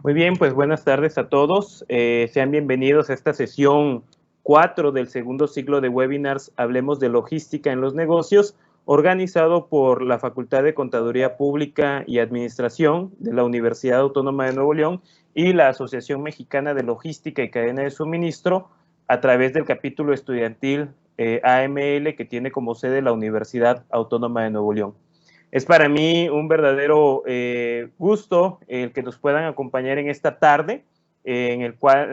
Muy bien, pues buenas tardes a todos. Sean bienvenidos a esta sesión 4 del segundo ciclo de webinars Hablemos de Logística en los Negocios, organizado por la Facultad de Contaduría Pública y Administración de la Universidad Autónoma de Nuevo León y la Asociación Mexicana de Logística y Cadena de Suministro a través del capítulo estudiantil AML que tiene como sede la Universidad Autónoma de Nuevo León. Es para mí un verdadero gusto el que nos puedan acompañar en esta tarde, en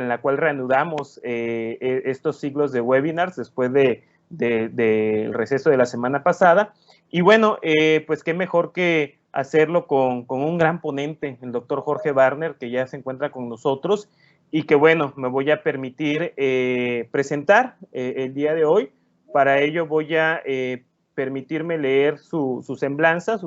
la cual reanudamos estos ciclos de webinars después del receso de la semana pasada. Y bueno, pues qué mejor que hacerlo con un gran ponente, el doctor Jorge Barner, que ya se encuentra con nosotros y que bueno, me voy a permitir presentar el día de hoy. Para ello voy a permitirme leer su semblanza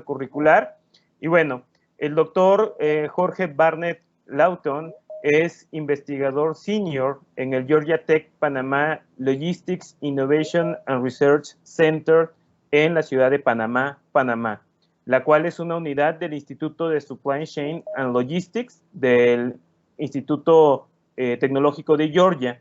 curricular. Y bueno, el doctor Jorge Barnett Lawton es investigador senior en el Georgia Tech Panamá Logistics Innovation and Research Center en la ciudad de Panamá, Panamá, la cual es una unidad del Instituto de Supply Chain and Logistics del Instituto Tecnológico de Georgia.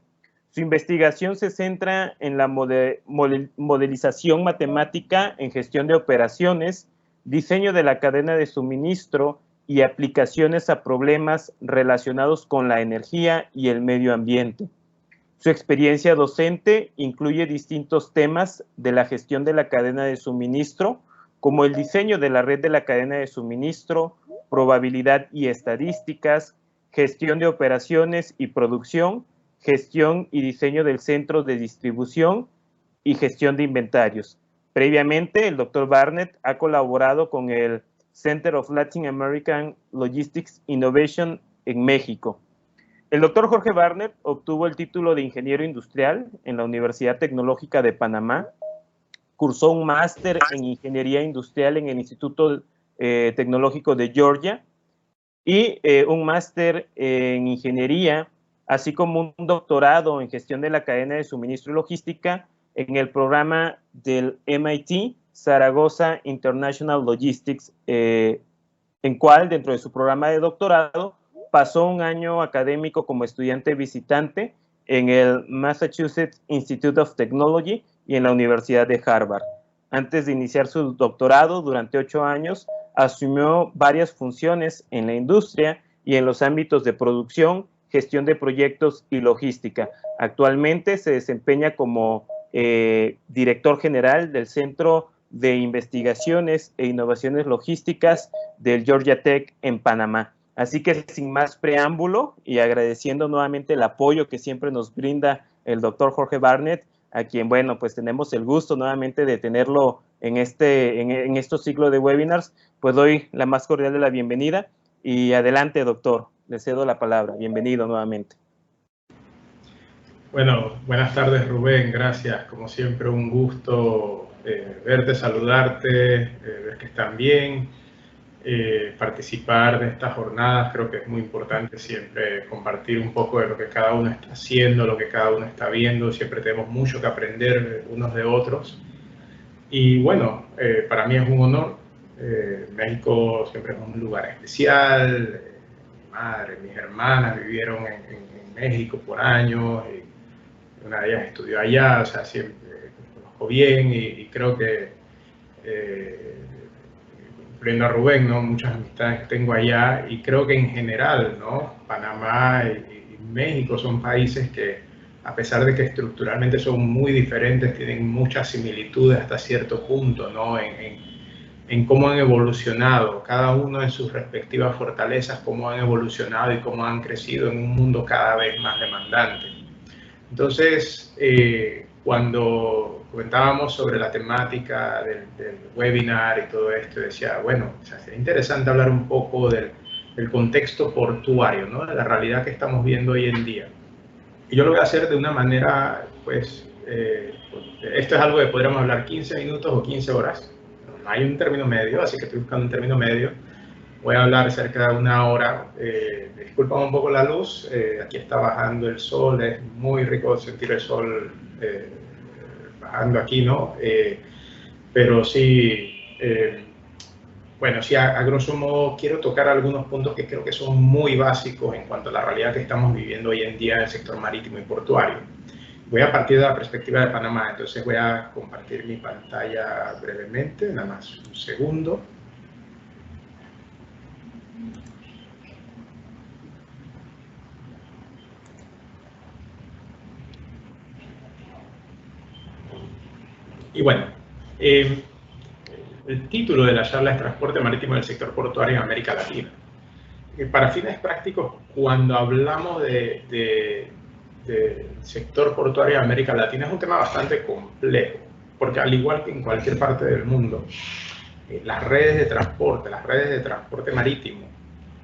Su investigación se centra en la modelización matemática en gestión de operaciones, diseño de la cadena de suministro y aplicaciones a problemas relacionados con la energía y el medio ambiente. Su experiencia docente incluye distintos temas de la gestión de la cadena de suministro, como el diseño de la red de la cadena de suministro, probabilidad y estadísticas, gestión de operaciones y producción, gestión y diseño del centro de distribución y gestión de inventarios. Previamente, el doctor Barnett ha colaborado con el Center of Latin American Logistics Innovation en México. El doctor Jorge Barnett obtuvo el título de ingeniero industrial en la Universidad Tecnológica de Panamá, cursó un máster en ingeniería industrial en el Instituto Tecnológico de Georgia y un máster en ingeniería, así como un doctorado en gestión de la cadena de suministro y logística en el programa del MIT Zaragoza International Logistics, en cual dentro de su programa de doctorado pasó un año académico como estudiante visitante en el Massachusetts Institute of Technology y en la Universidad de Harvard. Antes de iniciar su doctorado, durante 8 años, asumió varias funciones en la industria y en los ámbitos de producción, gestión de proyectos y logística. Actualmente se desempeña como director general del Centro de Investigaciones e Innovaciones Logísticas del Georgia Tech en Panamá. Así que sin más preámbulo y agradeciendo nuevamente el apoyo que siempre nos brinda el doctor Jorge Barnett, a quien, bueno, pues tenemos el gusto nuevamente de tenerlo en estos ciclos de webinars, pues doy la más cordial de la bienvenida y adelante, doctor, le cedo la palabra. Bienvenido nuevamente. Bueno, buenas tardes, Rubén, gracias. Como siempre, un gusto verte, saludarte, ver que están bien. Participar de estas jornadas, creo que es muy importante siempre compartir un poco de lo que cada uno está haciendo, lo que cada uno está viendo. Siempre tenemos mucho que aprender unos de otros. Y bueno, para mí es un honor. México siempre es un lugar especial. Mi madre, mis hermanas vivieron en México por años. Una de ellas estudió allá, o sea, siempre conozco bien y creo que, incluyendo a Rubén, ¿no? Muchas amistades que tengo allá y creo que en general, ¿no? Panamá y México son países que, a pesar de que estructuralmente son muy diferentes, tienen muchas similitudes hasta cierto punto, ¿no? En cómo han evolucionado, cada uno en sus respectivas fortalezas, cómo han evolucionado y cómo han crecido en un mundo cada vez más demandante. Entonces, cuando comentábamos sobre la temática del webinar y todo esto, decía, bueno, o sea, sería interesante hablar un poco del contexto portuario, ¿no? De la realidad que estamos viendo hoy en día. Y yo lo voy a hacer de una manera, pues, esto es algo que podríamos hablar 15 minutos o 15 horas. No hay un término medio, así que estoy buscando un término medio. Voy a hablar cerca de una hora. Disculpan un poco la luz, aquí está bajando el sol, es muy rico sentir el sol bajando aquí, ¿no? Pero sí, Bueno, sí, a grosso modo quiero tocar algunos puntos que creo que son muy básicos en cuanto a la realidad que estamos viviendo hoy en día en el sector marítimo y portuario. Voy a partir de la perspectiva de Panamá, entonces voy a compartir mi pantalla brevemente, nada más un segundo. Y bueno, el título de la charla es Transporte Marítimo del Sector Portuario en América Latina. Para fines prácticos, cuando hablamos del sector portuario en América Latina, es un tema bastante complejo, porque al igual que en cualquier parte del mundo, las redes de transporte marítimo,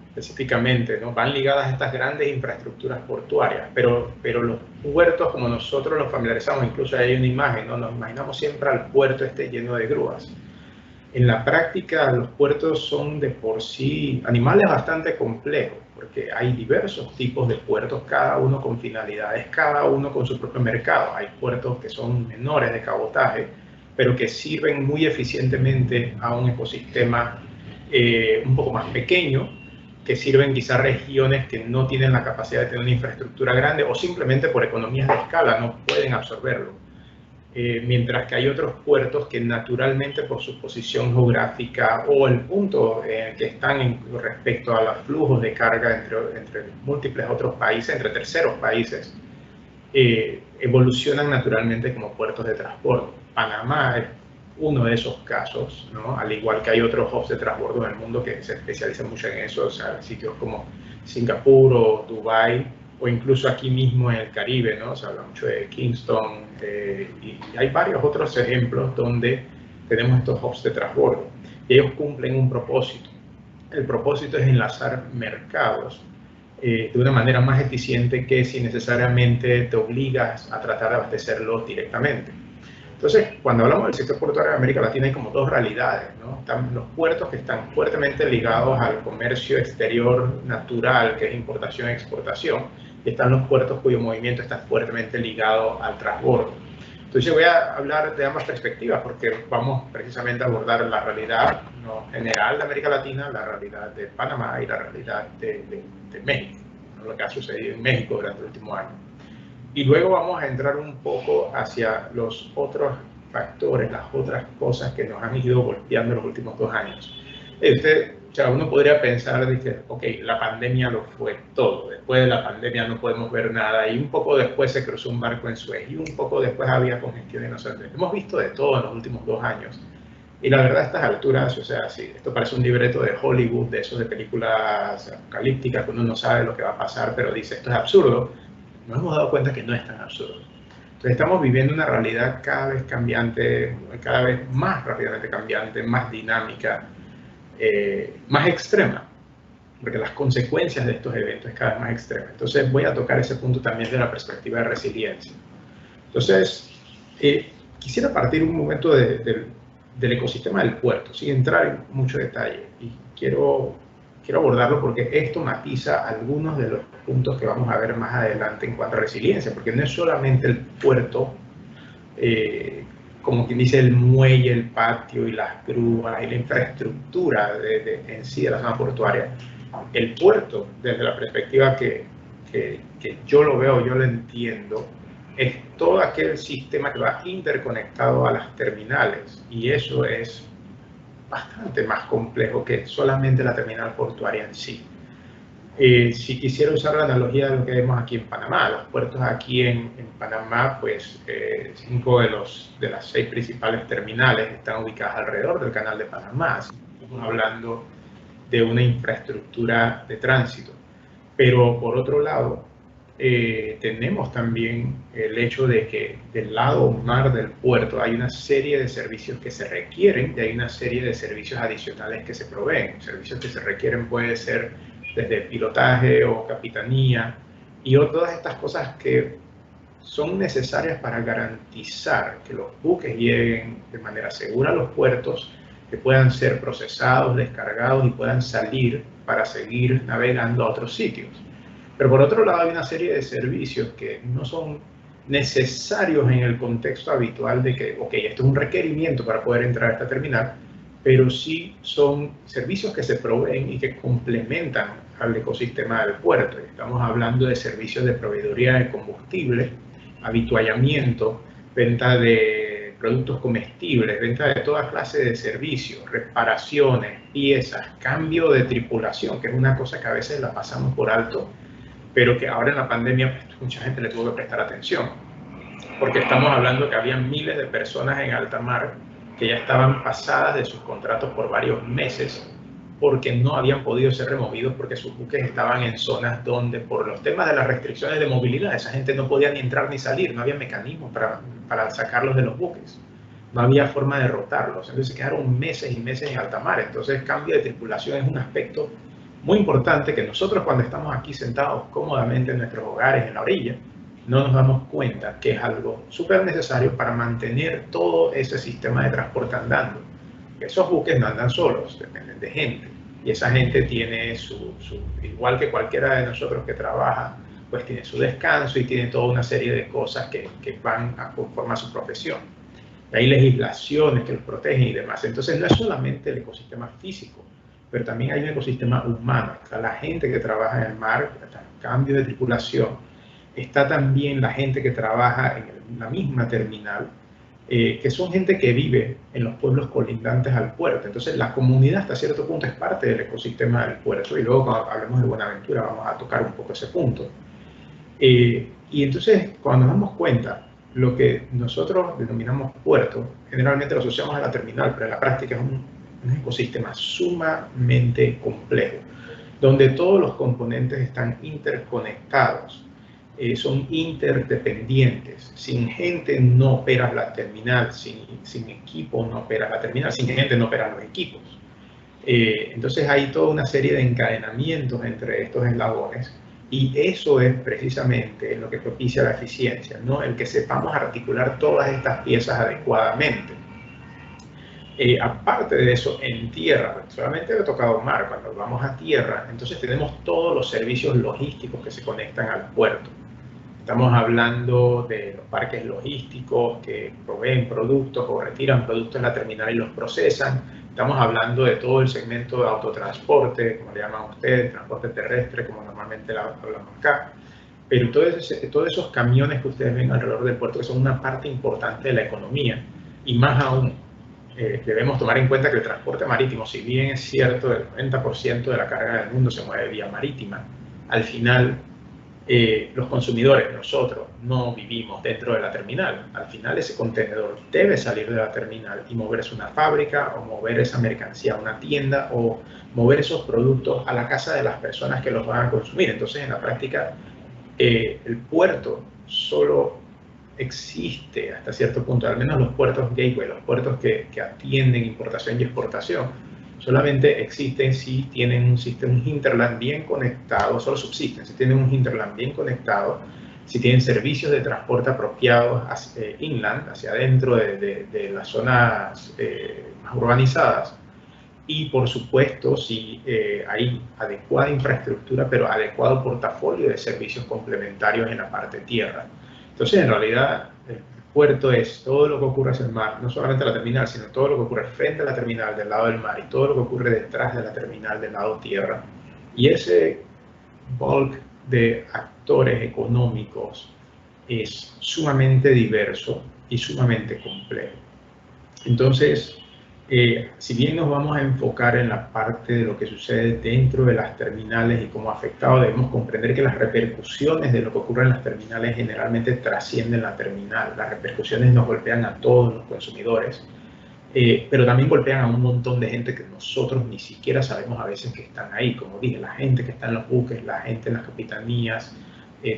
específicamente, ¿no?, van ligadas a estas grandes infraestructuras portuarias, pero los puertos, como nosotros los familiarizamos, incluso hay una imagen, ¿no?, nos imaginamos siempre al puerto lleno de grúas. En la práctica, los puertos son de por sí animales bastante complejos, porque hay diversos tipos de puertos, cada uno con finalidades, cada uno con su propio mercado. Hay puertos que son menores de cabotaje, pero que sirven muy eficientemente a un ecosistema un poco más pequeño, que sirven quizás regiones que no tienen la capacidad de tener una infraestructura grande o simplemente por economías de escala no pueden absorberlo. Mientras que hay otros puertos que naturalmente por su posición geográfica o el punto que están respecto a los flujos de carga entre múltiples otros países, entre terceros países, evolucionan naturalmente como puertos de transporte. Panamá es uno de esos casos, ¿no?, al igual que hay otros hubs de transbordo en el mundo que se especializan mucho en eso, o sea, sitios como Singapur o Dubái, o incluso aquí mismo en el Caribe, ¿no? Se habla mucho de Kingston, y hay varios otros ejemplos donde tenemos estos hubs de transbordo. Y ellos cumplen un propósito. El propósito es enlazar mercados de una manera más eficiente que si necesariamente te obligas a tratar de abastecerlos directamente. Entonces, cuando hablamos del sector portuario de América Latina hay como dos realidades, ¿no? Están los puertos que están fuertemente ligados al comercio exterior natural, que es importación y exportación, y están los puertos cuyo movimiento está fuertemente ligado al transbordo. Entonces voy a hablar de ambas perspectivas porque vamos precisamente a abordar la realidad, ¿no?, general de América Latina, la realidad de Panamá y la realidad de México, ¿no?, lo que ha sucedido en México durante el último año. Y luego vamos a entrar un poco hacia los otros factores, las otras cosas que nos han ido golpeando en los últimos 2 años. O sea, uno podría pensar, dice, ok, la pandemia lo fue todo, después de la pandemia no podemos ver nada, y un poco después se cruzó un barco en Suez, y un poco después había congestión en los Andes. Hemos visto de todo en los últimos 2 años. Y la verdad, a estas alturas, o sea, sí, esto parece un libreto de Hollywood, de esos de películas apocalípticas, que uno no sabe lo que va a pasar, pero dice, esto es absurdo. Nos hemos dado cuenta que no es tan absurdo. Entonces estamos viviendo una realidad cada vez cambiante, cada vez más rápidamente cambiante, más dinámica, más extrema, porque las consecuencias de estos eventos es cada vez más extrema. Entonces voy a tocar ese punto también de la perspectiva de resiliencia. Entonces, quisiera partir un momento del ecosistema del puerto, sin entrar en mucho detalle, y quiero abordarlo porque esto matiza algunos de los puntos que vamos a ver más adelante en cuanto a resiliencia, porque no es solamente el puerto, como quien dice, el muelle, el patio y las grúas y la infraestructura en sí de la zona portuaria. El puerto, desde la perspectiva que yo lo veo, yo lo entiendo, es todo aquel sistema que va interconectado a las terminales, y eso es bastante más complejo que solamente la terminal portuaria en sí. Si quisiera usar la analogía de lo que vemos aquí en Panamá, los puertos aquí en Panamá, pues 5 de las 6 principales terminales están ubicadas alrededor del canal de Panamá. Estamos hablando de una infraestructura de tránsito. Pero por otro lado, tenemos también el hecho de que del lado mar del puerto hay una serie de servicios que se requieren y hay una serie de servicios adicionales que se proveen. Servicios que se requieren puede ser desde pilotaje o capitanía y todas estas cosas que son necesarias para garantizar que los buques lleguen de manera segura a los puertos, que puedan ser procesados, descargados y puedan salir para seguir navegando a otros sitios. Pero por otro lado hay una serie de servicios que no son necesarios en el contexto habitual de que, ok, esto es un requerimiento para poder entrar a esta terminal, pero sí son servicios que se proveen y que complementan al ecosistema del puerto. Estamos hablando de servicios de proveeduría de combustible, avituallamiento, venta de productos comestibles, venta de toda clase de servicios, reparaciones, piezas, cambio de tripulación, que es una cosa que a veces la pasamos por alto, pero que ahora en la pandemia pues, mucha gente le tuvo que prestar atención, porque estamos hablando que había miles de personas en alta mar que ya estaban pasadas de sus contratos por varios meses porque no habían podido ser removidos porque sus buques estaban en zonas donde por los temas de las restricciones de movilidad esa gente no podía ni entrar ni salir, no había mecanismos para sacarlos de los buques, no había forma de rotarlos, entonces se quedaron meses y meses en alta mar. Entonces cambio de tripulación es un aspecto muy importante que nosotros cuando estamos aquí sentados cómodamente en nuestros hogares en la orilla no nos damos cuenta que es algo súper necesario para mantener todo ese sistema de transporte andando. Esos buques no andan solos, dependen de gente. Y esa gente tiene igual que cualquiera de nosotros que trabaja, pues tiene su descanso y tiene toda una serie de cosas que van a conformar su profesión. Y hay legislaciones que los protegen y demás. Entonces no es solamente el ecosistema físico, pero también hay un ecosistema humano. Está la gente que trabaja en el mar, está el cambio de tripulación. Está también la gente que trabaja en la misma terminal, que son gente que vive en los pueblos colindantes al puerto. Entonces la comunidad hasta cierto punto es parte del ecosistema del puerto y luego cuando hablemos de Buenaventura vamos a tocar un poco ese punto. Y entonces cuando nos damos cuenta, lo que nosotros denominamos puerto, generalmente lo asociamos a la terminal, pero en la práctica es un ecosistema sumamente complejo, donde todos los componentes están interconectados. Son interdependientes. Sin gente no operas la terminal, sin equipo no operas la terminal, sin gente no operan los equipos. Entonces hay toda una serie de encadenamientos entre estos eslabones y eso es precisamente lo que propicia la eficiencia, ¿no? El que sepamos articular todas estas piezas adecuadamente. Aparte de eso, en tierra, solamente he tocado mar, cuando vamos a tierra, entonces tenemos todos los servicios logísticos que se conectan al puerto. Estamos hablando de los parques logísticos que proveen productos o retiran productos en la terminal y los procesan. Estamos hablando de todo el segmento de autotransporte, como le llaman ustedes, transporte terrestre, como normalmente hablamos acá. Pero todos esos camiones que ustedes ven alrededor del puerto, que son una parte importante de la economía, y más aún, debemos tomar en cuenta que el transporte marítimo, si bien es cierto, el 90% de la carga del mundo se mueve vía marítima, al final los consumidores, nosotros, no vivimos dentro de la terminal. Al final ese contenedor debe salir de la terminal y moverse a una fábrica o mover esa mercancía a una tienda o mover esos productos a la casa de las personas que los van a consumir. Entonces en la práctica el puerto solo existe hasta cierto punto, al menos los puertos gateway, los puertos que atienden importación y exportación, solamente existen si tienen un hinterland bien conectado, solo subsisten si tienen un hinterland bien conectado, si tienen servicios de transporte apropiados inland, hacia adentro de las zonas más urbanizadas, y por supuesto si hay adecuada infraestructura, pero adecuado portafolio de servicios complementarios en la parte tierra. Entonces, en realidad, el puerto es todo lo que ocurre hacia el mar, no solamente la terminal, sino todo lo que ocurre frente a la terminal del lado del mar y todo lo que ocurre detrás de la terminal del lado tierra. Y ese bulk de actores económicos es sumamente diverso y sumamente complejo. Entonces, si bien nos vamos a enfocar en la parte de lo que sucede dentro de las terminales y cómo ha afectado, debemos comprender que las repercusiones de lo que ocurre en las terminales generalmente trascienden la terminal. Las repercusiones nos golpean a todos los consumidores, pero también golpean a un montón de gente que nosotros ni siquiera sabemos a veces que están ahí. Como dije, la gente que está en los buques, la gente en las capitanías,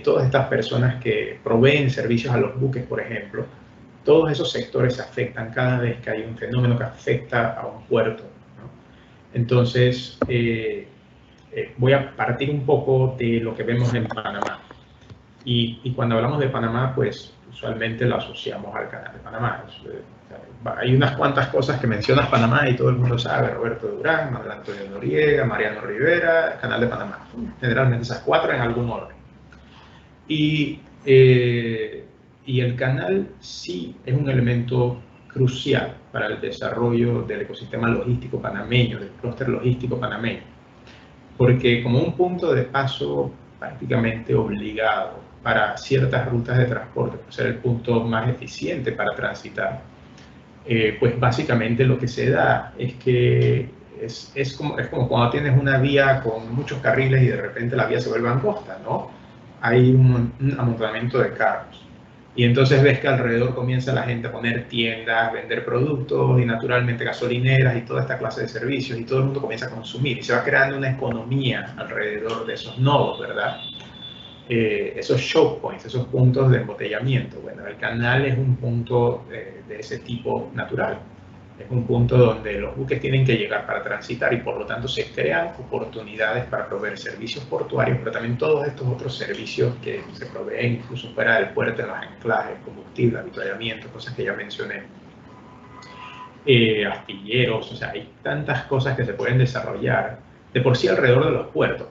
todas estas personas que proveen servicios a los buques, por ejemplo, todos esos sectores se afectan cada vez que hay un fenómeno que afecta a un puerto, ¿no? Entonces, voy a partir un poco de lo que vemos en Panamá. Y cuando hablamos de Panamá, pues usualmente lo asociamos al Canal de Panamá. Hay unas cuantas cosas que mencionas Panamá y todo el mundo sabe: Roberto Durán, Manuel Antonio Noriega, Mariano Rivera, Canal de Panamá. Generalmente esas cuatro en algún orden. Y el canal sí es un elemento crucial para el desarrollo del ecosistema logístico panameño, del clúster logístico panameño, porque como un punto de paso prácticamente obligado para ciertas rutas de transporte, por ser el punto más eficiente para transitar, pues básicamente lo que se da es que es como cuando tienes una vía con muchos carriles y de repente la vía se vuelve angosta, ¿no? Hay un amontonamiento de carros. Y entonces ves que alrededor comienza la gente a poner tiendas, vender productos y naturalmente gasolineras y toda esta clase de servicios y todo el mundo comienza a consumir y se va creando una economía alrededor de esos nodos, ¿verdad? Esos choke points, esos puntos de embotellamiento. Bueno, el canal es un punto de ese tipo natural. Es un punto donde los buques tienen que llegar para transitar y por lo tanto se crean oportunidades para proveer servicios portuarios, pero también todos estos otros servicios que se proveen incluso fuera del puerto, en los anclajes, combustible, avituallamiento, cosas que ya mencioné. Astilleros, o sea, hay tantas cosas que se pueden desarrollar de por sí alrededor de los puertos,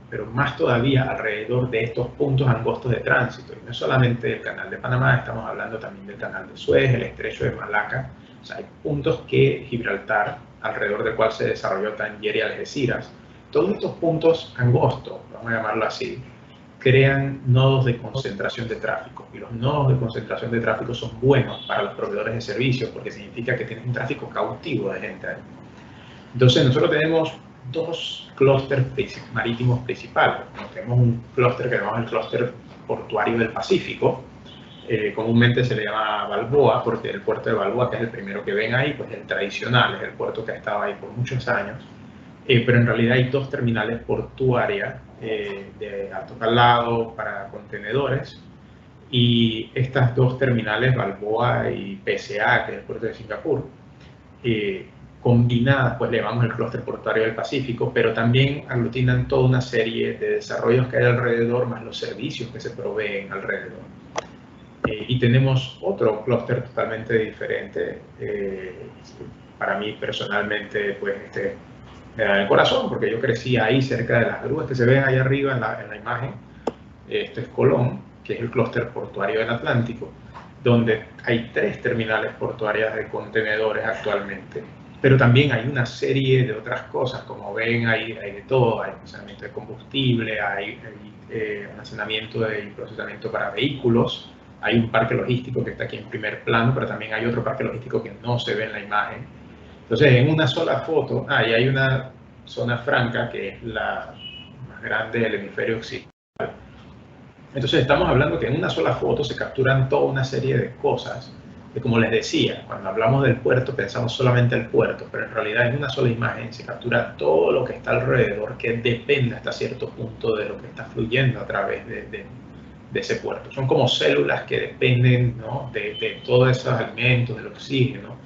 pero más todavía alrededor de estos puntos angostos de tránsito. Y no solamente el canal de Panamá, estamos hablando también del canal de Suez, el estrecho de Malaca. O sea, hay puntos que Gibraltar, alrededor del cual se desarrolló Tánger y Algeciras, todos estos puntos angostos, vamos a llamarlo así, crean nodos de concentración de tráfico. Y los nodos de concentración de tráfico son buenos para los proveedores de servicios porque significa que tienes un tráfico cautivo de gente ahí. Entonces nosotros tenemos dos clústeres marítimos principales. Tenemos un clúster que llamamos el clúster portuario del Pacífico. Comúnmente se le llama Balboa porque el puerto de Balboa, que es el primero que ven ahí, pues el tradicional, es el puerto que ha estado ahí por muchos años. Pero en realidad hay dos terminales portuarias de alto calado para contenedores. Y estas dos terminales, Balboa y PSA, que es el puerto de Singapur, combinadas, pues le llamamos el clúster portuario del Pacífico, pero también aglutinan toda una serie de desarrollos que hay alrededor, más los servicios que se proveen alrededor. Y tenemos otro clúster totalmente diferente. Para mí personalmente, pues me da el corazón, porque yo crecí ahí cerca de las grúas que se ven ahí arriba en la imagen. Esto es Colón, que es el clúster portuario del Atlántico, donde hay 3 terminales portuarias de contenedores actualmente. Pero también hay una serie de otras cosas, como ven, hay de todo, hay almacenamiento de combustible, hay almacenamiento y procesamiento para vehículos, hay un parque logístico que está aquí en primer plano, pero también hay otro parque logístico que no se ve en la imagen. Entonces, en una sola foto, y hay una zona franca que es la más grande del hemisferio occidental. Entonces, estamos hablando que en una sola foto se capturan toda una serie de cosas. Que como les decía, cuando hablamos del puerto pensamos solamente el puerto, pero en realidad en una sola imagen se captura todo lo que está alrededor, que depende hasta cierto punto de lo que está fluyendo a través de ese puerto. Son como células que dependen, ¿no?, de todos esos alimentos, del oxígeno,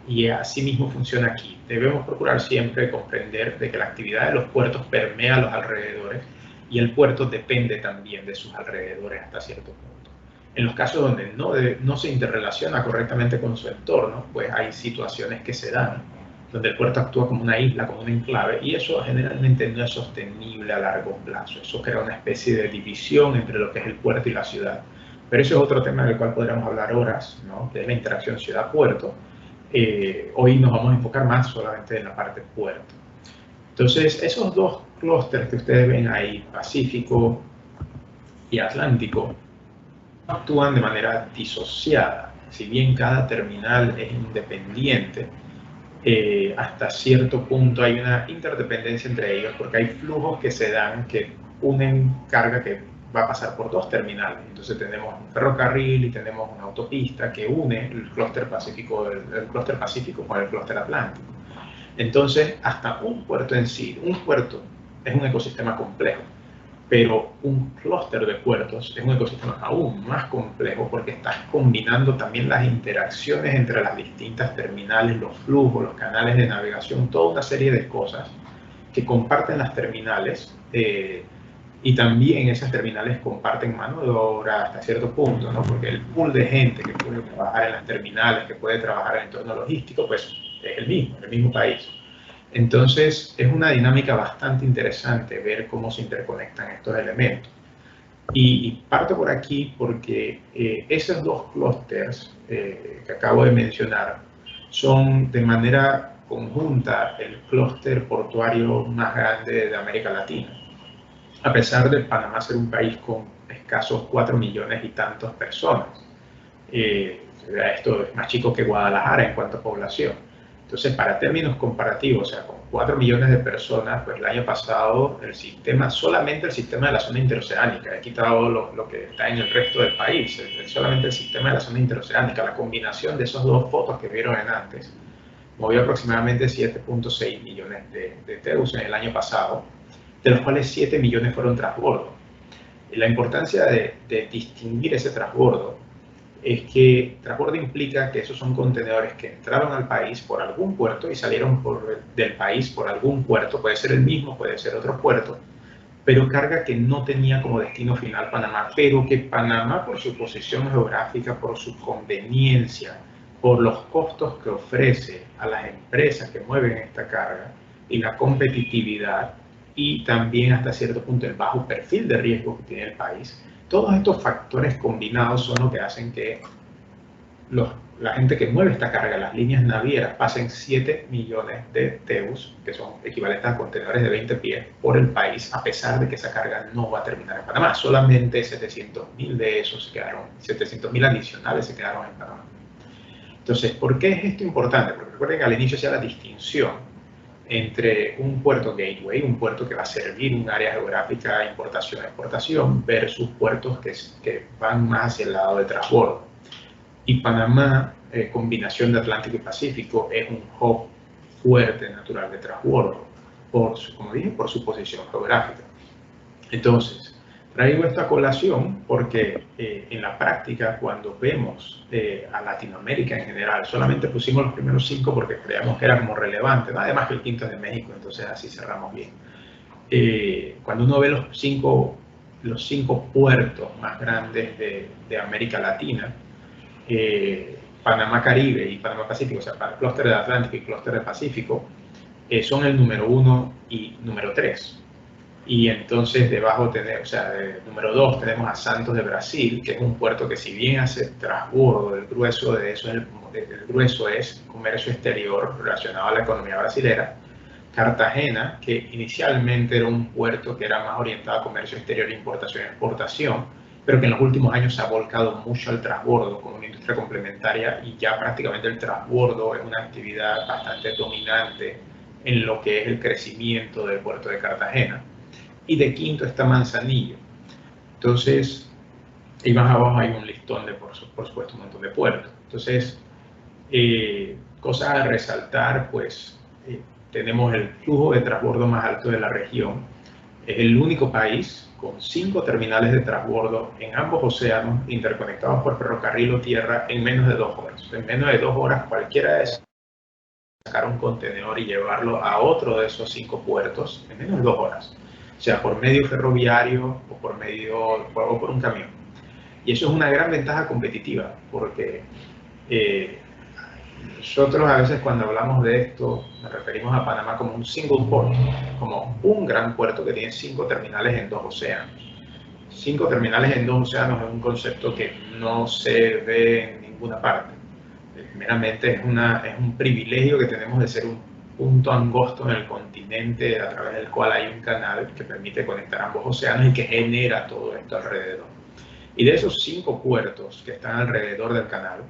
y así mismo funciona aquí. Debemos procurar siempre comprender de que la actividad de los puertos permea los alrededores y el puerto depende también de sus alrededores hasta cierto punto. En los casos donde no se interrelaciona correctamente con su entorno, pues hay situaciones que se dan, donde el puerto actúa como una isla, como un enclave, y eso generalmente no es sostenible a largo plazo. Eso crea una especie de división entre lo que es el puerto y la ciudad. Pero eso es otro tema del cual podríamos hablar horas, ¿no?, que es la interacción ciudad-puerto. Hoy nos vamos a enfocar más solamente en la parte puerto. Entonces, esos dos clústeres que ustedes ven ahí, Pacífico y Atlántico, actúan de manera disociada. Si bien cada terminal es independiente, hasta cierto punto hay una interdependencia entre ellos, porque hay flujos que se dan que unen carga que va a pasar por 2 terminales. Entonces tenemos un ferrocarril y tenemos una autopista que une el clúster Pacífico con el clúster Atlántico. Entonces, hasta un puerto en sí, un puerto es un ecosistema complejo, pero un clúster de puertos es un ecosistema aún más complejo porque estás combinando también las interacciones entre las distintas terminales, los flujos, los canales de navegación, toda una serie de cosas que comparten las terminales, y también esas terminales comparten mano de obra hasta cierto punto, ¿no?, porque el pool de gente que puede trabajar en las terminales, que puede trabajar en el entorno logístico, pues es el mismo país. Entonces, es una dinámica bastante interesante ver cómo se interconectan estos elementos. Y parto por aquí porque esos dos clústeres que acabo de mencionar son de manera conjunta el clúster portuario más grande de América Latina, a pesar de Panamá ser un país con escasos 4 millones y tantos personas. Esto es más chico que Guadalajara en cuanto a población. Entonces, para términos comparativos, o sea, con 4 millones de personas, pues el año pasado el sistema, solamente el sistema de la zona interoceánica, he quitado lo que está en el resto del país, solamente el sistema de la zona interoceánica, la combinación de esas dos fotos que vieron en antes, movió aproximadamente 7.6 millones de TEUs en el año pasado, de los cuales 7 millones fueron transbordo. Y la importancia de distinguir ese transbordo es que transbordo implica que esos son contenedores que entraron al país por algún puerto y salieron del país por algún puerto, puede ser el mismo, puede ser otro puerto, pero carga que no tenía como destino final Panamá, pero que Panamá, por su posición geográfica, por su conveniencia, por los costos que ofrece a las empresas que mueven esta carga y la competitividad, y también hasta cierto punto el bajo perfil de riesgo que tiene el país, todos estos factores combinados son lo que hacen que la gente que mueve esta carga, las líneas navieras, pasen 7 millones de TEUs, que son equivalentes a contenedores de 20 pies, por el país, a pesar de que esa carga no va a terminar en Panamá. Solamente 700.000 de esos se quedaron, 700.000 adicionales se quedaron en Panamá. Entonces, ¿por qué es esto importante? Porque recuerden que al inicio hacía la distinción entre un puerto gateway, un puerto que va a servir un área geográfica importación-exportación, versus puertos que van más hacia el lado de transbordo. Y Panamá, combinación de Atlántico y Pacífico, es un hub fuerte natural de transbordo, como dije, por su posición geográfica. Entonces, traigo esta colación porque en la práctica, cuando vemos a Latinoamérica en general, solamente pusimos los primeros 5 porque creíamos que era como relevante, ¿no? Además que el quinto es de México, entonces así cerramos bien. Cuando uno ve los cinco puertos más grandes de América Latina, Panamá Caribe y Panamá Pacífico, o sea, para el clúster del Atlántico y el clúster del Pacífico, son el número 1 y número 3. Y entonces debajo tenemos, o sea, número 2 tenemos a Santos de Brasil, que es un puerto que si bien hace transbordo, el grueso de eso el grueso es comercio exterior relacionado a la economía brasilera. Cartagena, que inicialmente era un puerto que era más orientado a comercio exterior, importación y exportación, pero que en los últimos años se ha volcado mucho al transbordo como una industria complementaria, y ya prácticamente el transbordo es una actividad bastante dominante en lo que es el crecimiento del puerto de Cartagena. Y de quinto está Manzanillo. Entonces, y más abajo hay un listón de, por supuesto, un montón de puertos. Entonces, cosas a resaltar, pues tenemos el flujo de transbordo más alto de la región. Es el único país con 5 terminales de transbordo en ambos océanos, interconectados por ferrocarril o tierra, en menos de 2 horas. En menos de 2 horas, cualquiera de esos sacar un contenedor y llevarlo a otro de esos 5 puertos en menos de 2 horas. O sea, por medio ferroviario o por un camión. Y eso es una gran ventaja competitiva, porque nosotros a veces cuando hablamos de esto nos referimos a Panamá como un single port, como un gran puerto que tiene 5 terminales en 2 océanos. 5 terminales en 2 océanos es un concepto que no se ve en ninguna parte. Meramente es un privilegio que tenemos de ser un punto angosto en el continente a través del cual hay un canal que permite conectar ambos océanos y que genera todo esto alrededor. Y de esos 5 puertos que están alrededor del canal,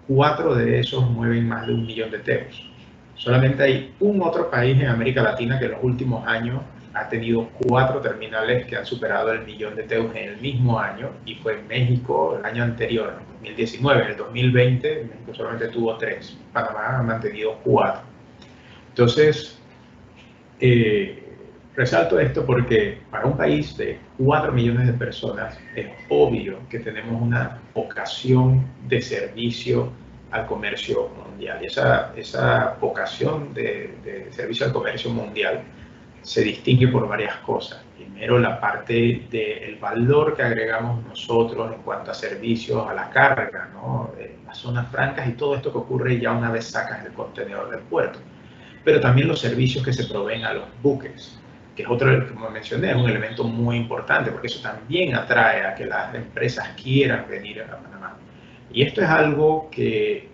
4 de esos mueven más de 1 millón de TEUs. Solamente hay un otro país en América Latina que en los últimos años ha tenido 4 terminales que han superado el 1 millón de TEUs en el mismo año, y fue México el año anterior, en 2019. En el 2020 México solamente tuvo 3, Panamá ha mantenido 4. Entonces, resalto esto porque para un país de 4 millones de personas es obvio que tenemos una vocación de servicio al comercio mundial. Y esa vocación de servicio al comercio mundial se distingue por varias cosas. Primero, la parte del valor que agregamos nosotros en cuanto a servicios a la carga, ¿no? Las zonas francas y todo esto que ocurre ya una vez sacas el contenedor del puerto. Pero también los servicios que se proveen a los buques, que es otro, como mencioné, es un elemento muy importante, porque eso también atrae a que las empresas quieran venir a Panamá. Y esto es algo que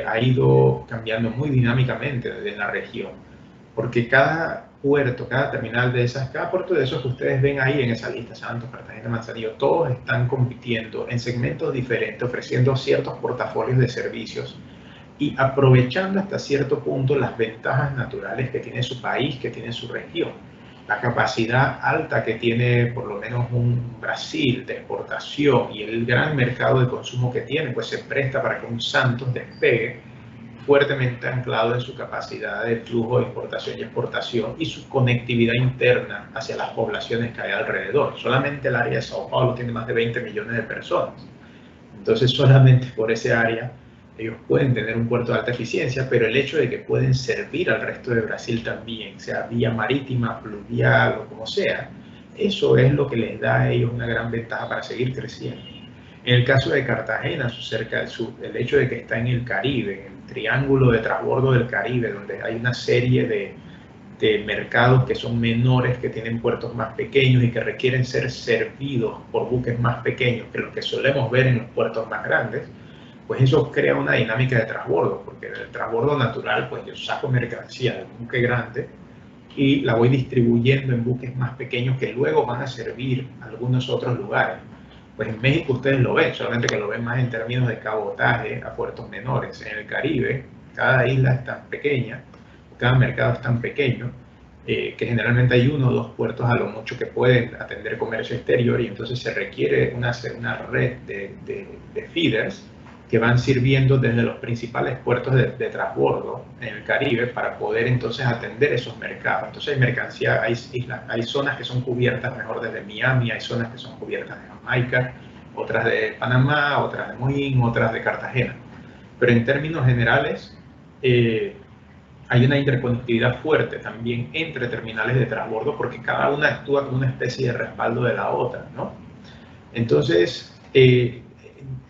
ha ido cambiando muy dinámicamente en la región, porque cada puerto, cada terminal de esas, cada puerto de esos que ustedes ven ahí en esa lista, Santos, Cartagena, Manzanillo, todos están compitiendo en segmentos diferentes, ofreciendo ciertos portafolios de servicios y aprovechando hasta cierto punto las ventajas naturales que tiene su país, que tiene su región. La capacidad alta que tiene por lo menos un Brasil de exportación y el gran mercado de consumo que tiene, pues se presta para que un Santos despegue fuertemente anclado en su capacidad de flujo de importación y exportación y su conectividad interna hacia las poblaciones que hay alrededor. Solamente el área de Sao Paulo tiene más de 20 millones de personas. Entonces, solamente por ese área ellos pueden tener un puerto de alta eficiencia, pero el hecho de que pueden servir al resto de Brasil también, sea vía marítima, fluvial o como sea, eso es lo que les da a ellos una gran ventaja para seguir creciendo. En el caso de Cartagena, el hecho de que está en el Caribe, en el triángulo de transbordo del Caribe, donde hay una serie de mercados que son menores, que tienen puertos más pequeños y que requieren ser servidos por buques más pequeños que los que solemos ver en los puertos más grandes, pues eso crea una dinámica de transbordo, porque en el transbordo natural, pues yo saco mercancía del buque grande y la voy distribuyendo en buques más pequeños que luego van a servir a algunos otros lugares. Pues en México ustedes lo ven, solamente que lo ven más en términos de cabotaje a puertos menores. En el Caribe, cada isla es tan pequeña, cada mercado es tan pequeño, que generalmente hay 1 o 2 puertos a lo mucho que pueden atender comercio exterior, y entonces se requiere una red de feeders que van sirviendo desde los principales puertos de transbordo en el Caribe para poder entonces atender esos mercados. Entonces hay mercancía, hay zonas que son cubiertas mejor desde Miami, hay zonas que son cubiertas de Jamaica, otras de Panamá, otras de Moín, otras de Cartagena. Pero en términos generales, hay una interconectividad fuerte también entre terminales de transbordo, porque cada una actúa como una especie de respaldo de la otra, ¿no? Entonces,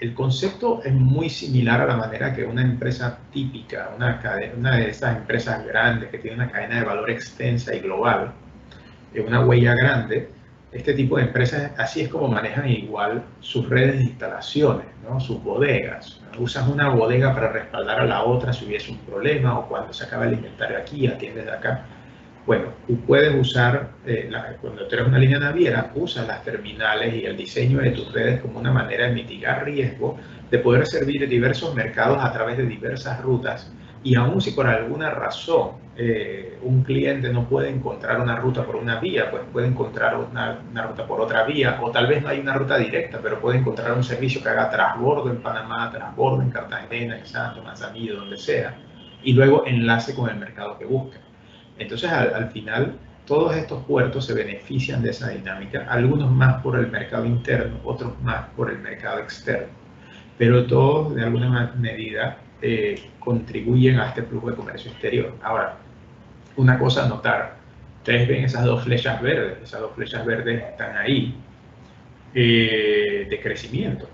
el concepto es muy similar a la manera que una empresa típica, una de esas empresas grandes que tiene una cadena de valor extensa y global, una huella grande, este tipo de empresas, así es como manejan igual sus redes de instalaciones, ¿no? Sus bodegas. Usas una bodega para respaldar a la otra si hubiese un problema, o cuando se acaba el inventario aquí, atiendes de acá. Bueno, tú puedes usar, cuando tú eres una línea naviera, usas las terminales y el diseño de tus redes como una manera de mitigar riesgo, de poder servir diversos mercados a través de diversas rutas, y aún si por alguna razón un cliente no puede encontrar una ruta por una vía, pues puede encontrar una ruta por otra vía, o tal vez no hay una ruta directa, pero puede encontrar un servicio que haga transbordo en Panamá, transbordo en Cartagena, en Santos, Manzanillo, donde sea, y luego enlace con el mercado que busca. Entonces, al final, todos estos puertos se benefician de esa dinámica, algunos más por el mercado interno, otros más por el mercado externo, pero todos de alguna medida contribuyen a este flujo de comercio exterior. Ahora, una cosa a notar, ustedes ven esas 2 flechas verdes están ahí, de crecimiento.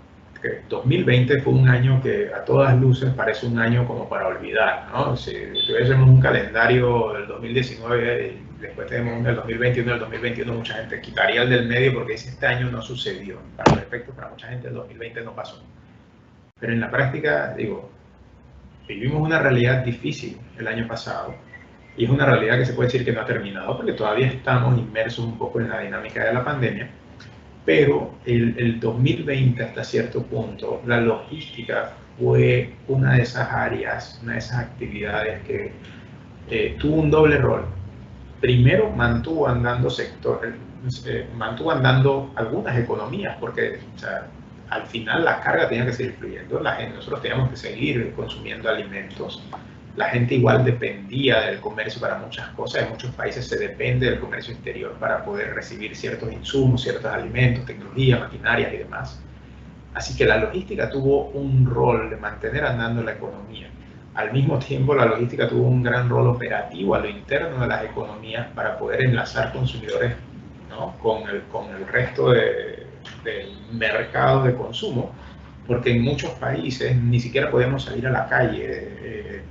2020 fue un año que a todas luces parece un año como para olvidar, ¿no? Si tuviésemos un calendario del 2019 y después tenemos un del 2021, el 2021 mucha gente quitaría el del medio porque dice este año no sucedió. Para los efectos, para mucha gente el 2020 no pasó. Pero en la práctica, digo, vivimos una realidad difícil el año pasado, y es una realidad que se puede decir que no ha terminado porque todavía estamos inmersos un poco en la dinámica de la pandemia. Pero el 2020 hasta cierto punto, la logística fue una de esas áreas, una de esas actividades que tuvo un doble rol. Primero, mantuvo andando mantuvo andando algunas economías, porque o sea, al final la carga tenía que seguir fluyendo, nosotros teníamos que seguir consumiendo alimentos. La gente igual dependía del comercio para muchas cosas. En muchos países se depende del comercio exterior para poder recibir ciertos insumos, ciertos alimentos, tecnología, maquinarias y demás. Así que la logística tuvo un rol de mantener andando la economía. Al mismo tiempo, la logística tuvo un gran rol operativo a lo interno de las economías para poder enlazar consumidores, ¿no? con el resto del mercado de consumo, porque en muchos países ni siquiera podemos salir a la calle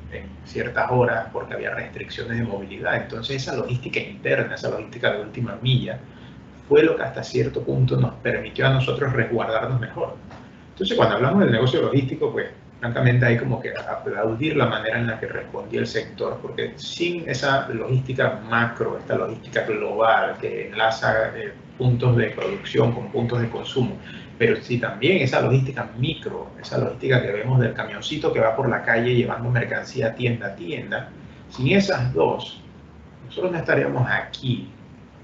ciertas horas porque había restricciones de movilidad. Entonces esa logística interna, esa logística de última milla, fue lo que hasta cierto punto nos permitió a nosotros resguardarnos mejor. Entonces cuando hablamos del negocio logístico, pues francamente hay como que aplaudir la manera en la que respondía el sector, porque sin esa logística macro, esta logística global que enlaza puntos de producción con puntos de consumo, pero sí también esa logística micro, esa logística que vemos del camioncito que va por la calle llevando mercancía tienda a tienda, sin esas dos, nosotros no estaríamos aquí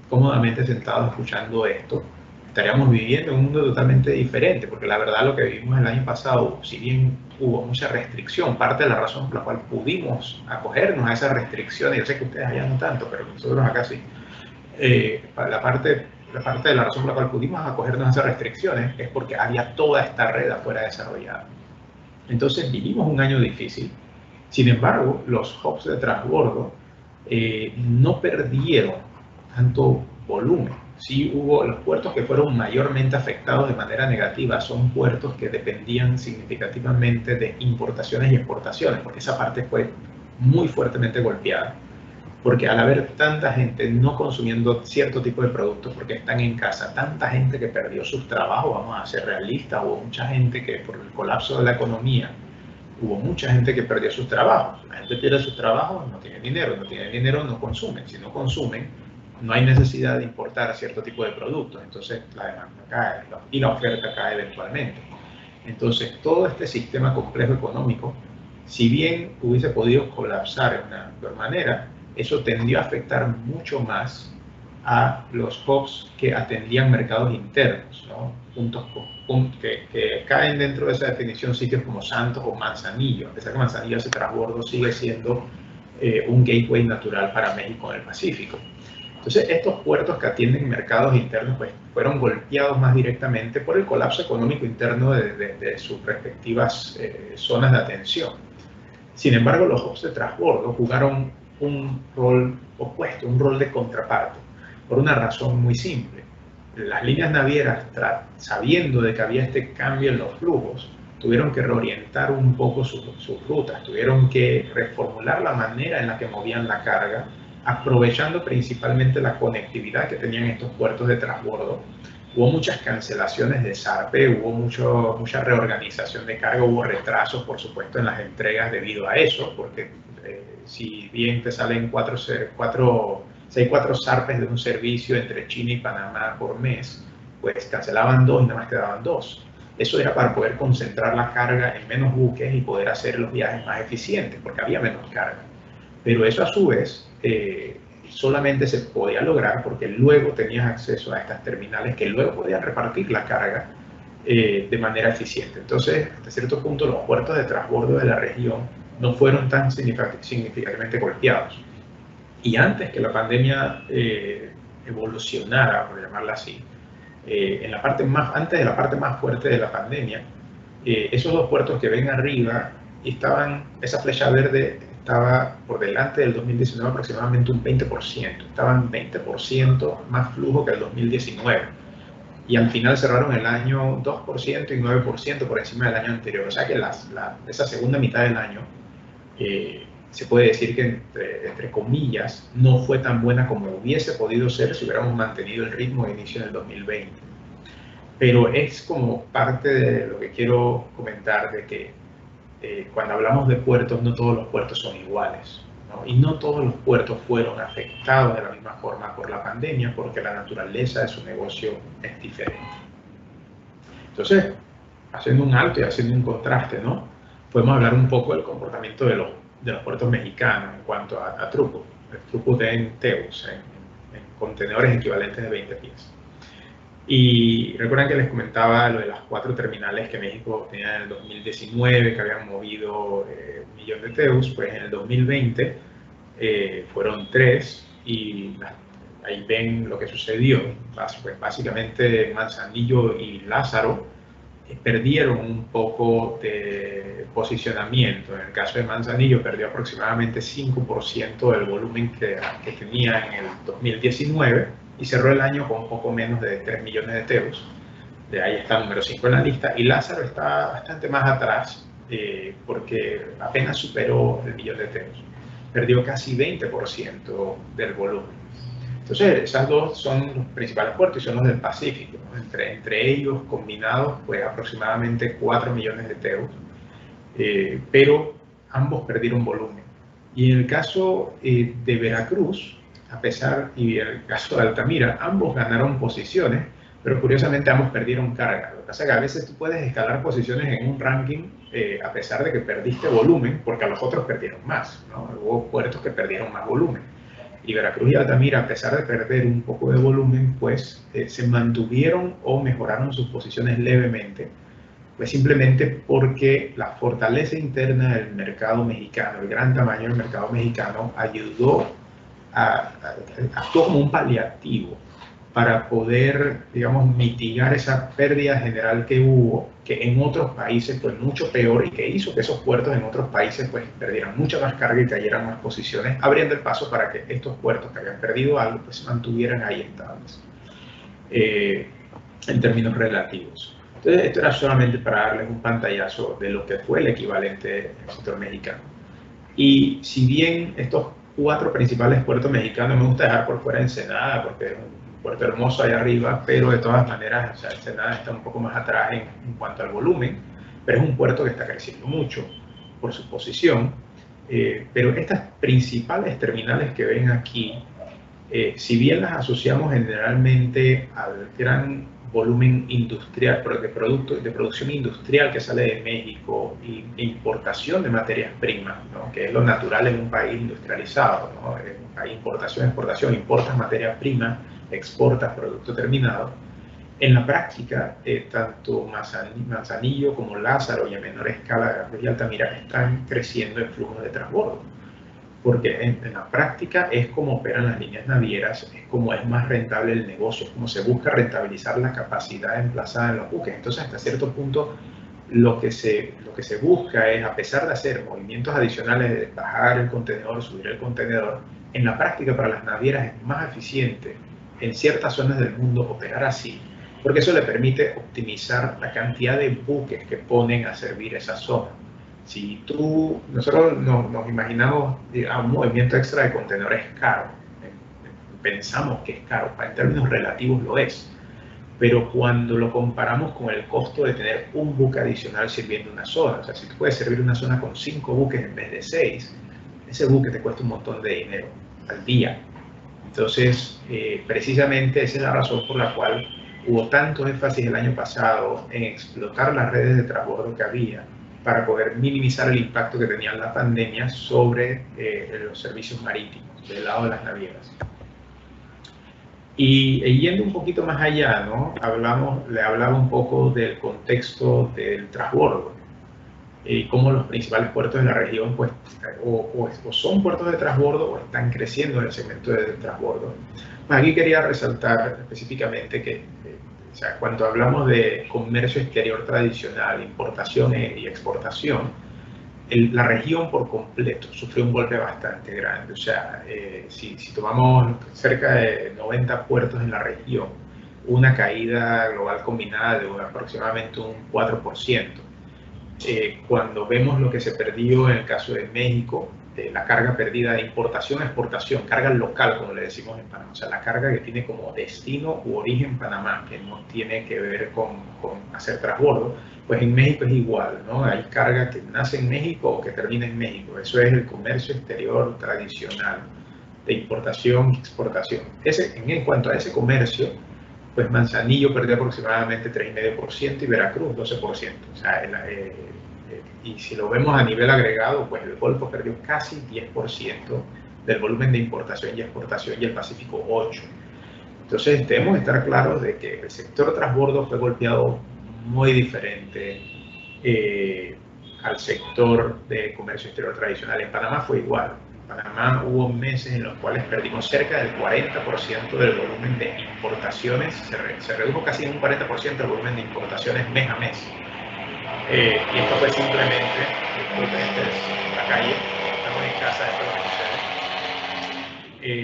cómodamente sentados escuchando esto, estaríamos viviendo en un mundo totalmente diferente, porque la verdad lo que vivimos el año pasado, si bien hubo mucha restricción, parte de la razón por la cual pudimos acogernos a esas restricciones, yo sé que ustedes allá no tanto, pero nosotros acá sí, la parte de la razón por la cual pudimos acogernos a esas restricciones es porque había toda esta red afuera desarrollada. Entonces vivimos un año difícil, sin embargo, los hubs de transbordo no perdieron tanto volumen. Sí hubo los puertos que fueron mayormente afectados de manera negativa, son puertos que dependían significativamente de importaciones y exportaciones, porque esa parte fue muy fuertemente golpeada. Porque al haber tanta gente no consumiendo cierto tipo de productos porque están en casa, tanta gente que perdió sus trabajos, vamos a ser realistas, hubo mucha gente que por el colapso de la economía, hubo mucha gente que perdió sus trabajos. La gente pierde sus trabajos, no tiene dinero, no consumen. Si no consumen, no hay necesidad de importar cierto tipo de productos, entonces la demanda cae y la oferta cae eventualmente. Entonces todo este sistema complejo económico, si bien hubiese podido colapsar de una peor manera, eso tendió a afectar mucho más a los hubs que atendían mercados internos, ¿no? Puntos que caen dentro de esa definición, sitios como Santos o Manzanillo, a pesar que Manzanillo ese transbordo sigue siendo un gateway natural para México en el Pacífico. Entonces estos puertos que atienden mercados internos pues, fueron golpeados más directamente por el colapso económico interno de sus respectivas zonas de atención. Sin embargo, los hubs de transbordo jugaron un rol opuesto, un rol de contraparte, por una razón muy simple. Las líneas navieras, sabiendo de que había este cambio en los flujos, tuvieron que reorientar un poco sus rutas, tuvieron que reformular la manera en la que movían la carga, aprovechando principalmente la conectividad que tenían estos puertos de transbordo. Hubo muchas cancelaciones de zarpe, hubo mucha reorganización de carga, hubo retrasos, por supuesto, en las entregas debido a eso, porque si bien te salen 4 zarpes de un servicio entre China y Panamá por mes, pues cancelaban 2 y nada más quedaban 2. Eso era para poder concentrar la carga en menos buques y poder hacer los viajes más eficientes, porque había menos carga. Pero eso a su vez solamente se podía lograr porque luego tenías acceso a estas terminales que luego podían repartir la carga de manera eficiente. Entonces, hasta cierto punto, los puertos de transbordo de la región no fueron tan significativamente golpeados. Y antes que la pandemia evolucionara, por llamarla así, antes de la parte más fuerte de la pandemia, esos dos puertos que ven arriba, esa flecha verde estaba por delante del 2019 aproximadamente un 20%, estaban 20% más flujo que el 2019. Y al final cerraron el año 2% y 9% por encima del año anterior. O sea que esa segunda mitad del año se puede decir que, entre comillas, no fue tan buena como hubiese podido ser si hubiéramos mantenido el ritmo de inicio del 2020. Pero es como parte de lo que quiero comentar, de que cuando hablamos de puertos, no todos los puertos son iguales, ¿no? Y no todos los puertos fueron afectados de la misma forma por la pandemia, porque la naturaleza de su negocio es diferente. Entonces, haciendo un alto y haciendo un contraste, ¿no? Podemos hablar un poco del comportamiento de los puertos mexicanos en cuanto a throughput. El throughput en TEUs, en contenedores equivalentes de 20 pies. Y recuerdan que les comentaba lo de las 4 terminales que México tenía en el 2019, que habían movido 1 millón de TEUs, pues en el 2020 fueron 3 y ahí ven lo que sucedió. Pues básicamente Manzanillo y Lázaro perdieron un poco de posicionamiento. En el caso de Manzanillo perdió aproximadamente 5% del volumen que tenía en el 2019 y cerró el año con un poco menos de 3 millones de TEUs. De ahí está el número 5 en la lista. Y Lázaro está bastante más atrás, porque apenas superó el millón de teus. Perdió casi 20% del volumen. Entonces, esas dos son los principales puertos y son los del Pacífico, ¿no? Entre ellos, combinados, pues aproximadamente 4 millones de teus, pero ambos perdieron volumen. Y en el caso de Veracruz, a pesar, y en el caso de Altamira, ambos ganaron posiciones, pero curiosamente ambos perdieron carga. Lo que pasa es que a veces tú puedes escalar posiciones en un ranking a pesar de que perdiste volumen, porque a los otros perdieron más, ¿no? Hubo puertos que perdieron más volumen. Y Veracruz y Altamira, a pesar de perder un poco de volumen, pues se mantuvieron o mejoraron sus posiciones levemente, pues simplemente porque la fortaleza interna del mercado mexicano, el gran tamaño del mercado mexicano, actuó como un paliativo para poder, digamos, mitigar esa pérdida general que hubo, que en otros países fue mucho peor y que hizo que esos puertos en otros países pues perdieran mucha más carga y cayeran más posiciones, abriendo el paso para que estos puertos que habían perdido algo pues se mantuvieran ahí estables en términos relativos. Entonces, esto era solamente para darles un pantallazo de lo que fue el equivalente del sector mexicano. Y si bien estos 4 principales puertos mexicanos, me gusta dejar por fuera Ensenada, porque es un puerto hermoso allá arriba, pero de todas maneras, o sea, Ensenada está un poco más atrás en cuanto al volumen, pero es un puerto que está creciendo mucho por su posición. Pero estas principales terminales que ven aquí, si bien las asociamos generalmente al gran volumen industrial, de producción industrial que sale de México y de importación de materias primas, ¿no? Que es lo natural en un país industrializado, ¿no? En un país importación, exportación, importas materias primas, exportas producto terminado. En la práctica, tanto Manzanillo como Lázaro y a menor escala Veracruz y Altamira están creciendo en flujos de transbordo, porque en la práctica es como operan las líneas navieras, es como es más rentable el negocio, es como se busca rentabilizar la capacidad emplazada en los buques. Entonces, hasta cierto punto, lo que se busca es, a pesar de hacer movimientos adicionales de bajar el contenedor, subir el contenedor, en la práctica para las navieras es más eficiente en ciertas zonas del mundo operar así, porque eso le permite optimizar la cantidad de buques que ponen a servir esa zona. Si nosotros nos imaginamos un movimiento extra de contenedores caro, pensamos que es caro, en términos relativos lo es, pero cuando lo comparamos con el costo de tener un buque adicional sirviendo una zona, o sea, si tú puedes servir una zona con 5 buques en vez de 6, ese buque te cuesta un montón de dinero al día. Entonces, precisamente esa es la razón por la cual hubo tanto énfasis el año pasado en explotar las redes de transbordo que había para poder minimizar el impacto que tenía la pandemia sobre los servicios marítimos del lado de las navieras. Y yendo un poquito más allá, ¿no? Le hablaba un poco del contexto del transbordo, cómo los principales puertos de la región pues, o son puertos de transbordo o están creciendo en el segmento de transbordo. Pues aquí quería resaltar específicamente que o sea, cuando hablamos de comercio exterior tradicional, importación y exportación, la región por completo sufrió un golpe bastante grande. O sea, si tomamos cerca de 90 puertos en la región, una caída global combinada de aproximadamente un 4%. Cuando vemos lo que se perdió en el caso de México, la carga perdida de importación a exportación, carga local, como le decimos en Panamá, o sea, la carga que tiene como destino u origen Panamá, que no tiene que ver con hacer transbordo, pues en México es igual, ¿no? Hay carga que nace en México o que termina en México. Eso es el comercio exterior tradicional de importación y exportación. En cuanto a ese comercio, pues Manzanillo perdió aproximadamente 3,5% y Veracruz 12%. O sea, y si lo vemos a nivel agregado, pues el Golfo perdió casi 10% del volumen de importación y exportación y el Pacífico 8%. Entonces debemos estar claros de que el sector transbordo fue golpeado muy diferente al sector de comercio exterior tradicional. En Panamá fue igual. En Panamá hubo meses en los cuales perdimos cerca del 40% del volumen de importaciones, se redujo casi en un 40% el volumen de importaciones mes a mes. Y esto fue simplemente, esta es la calle, estamos en casa, esto es lo que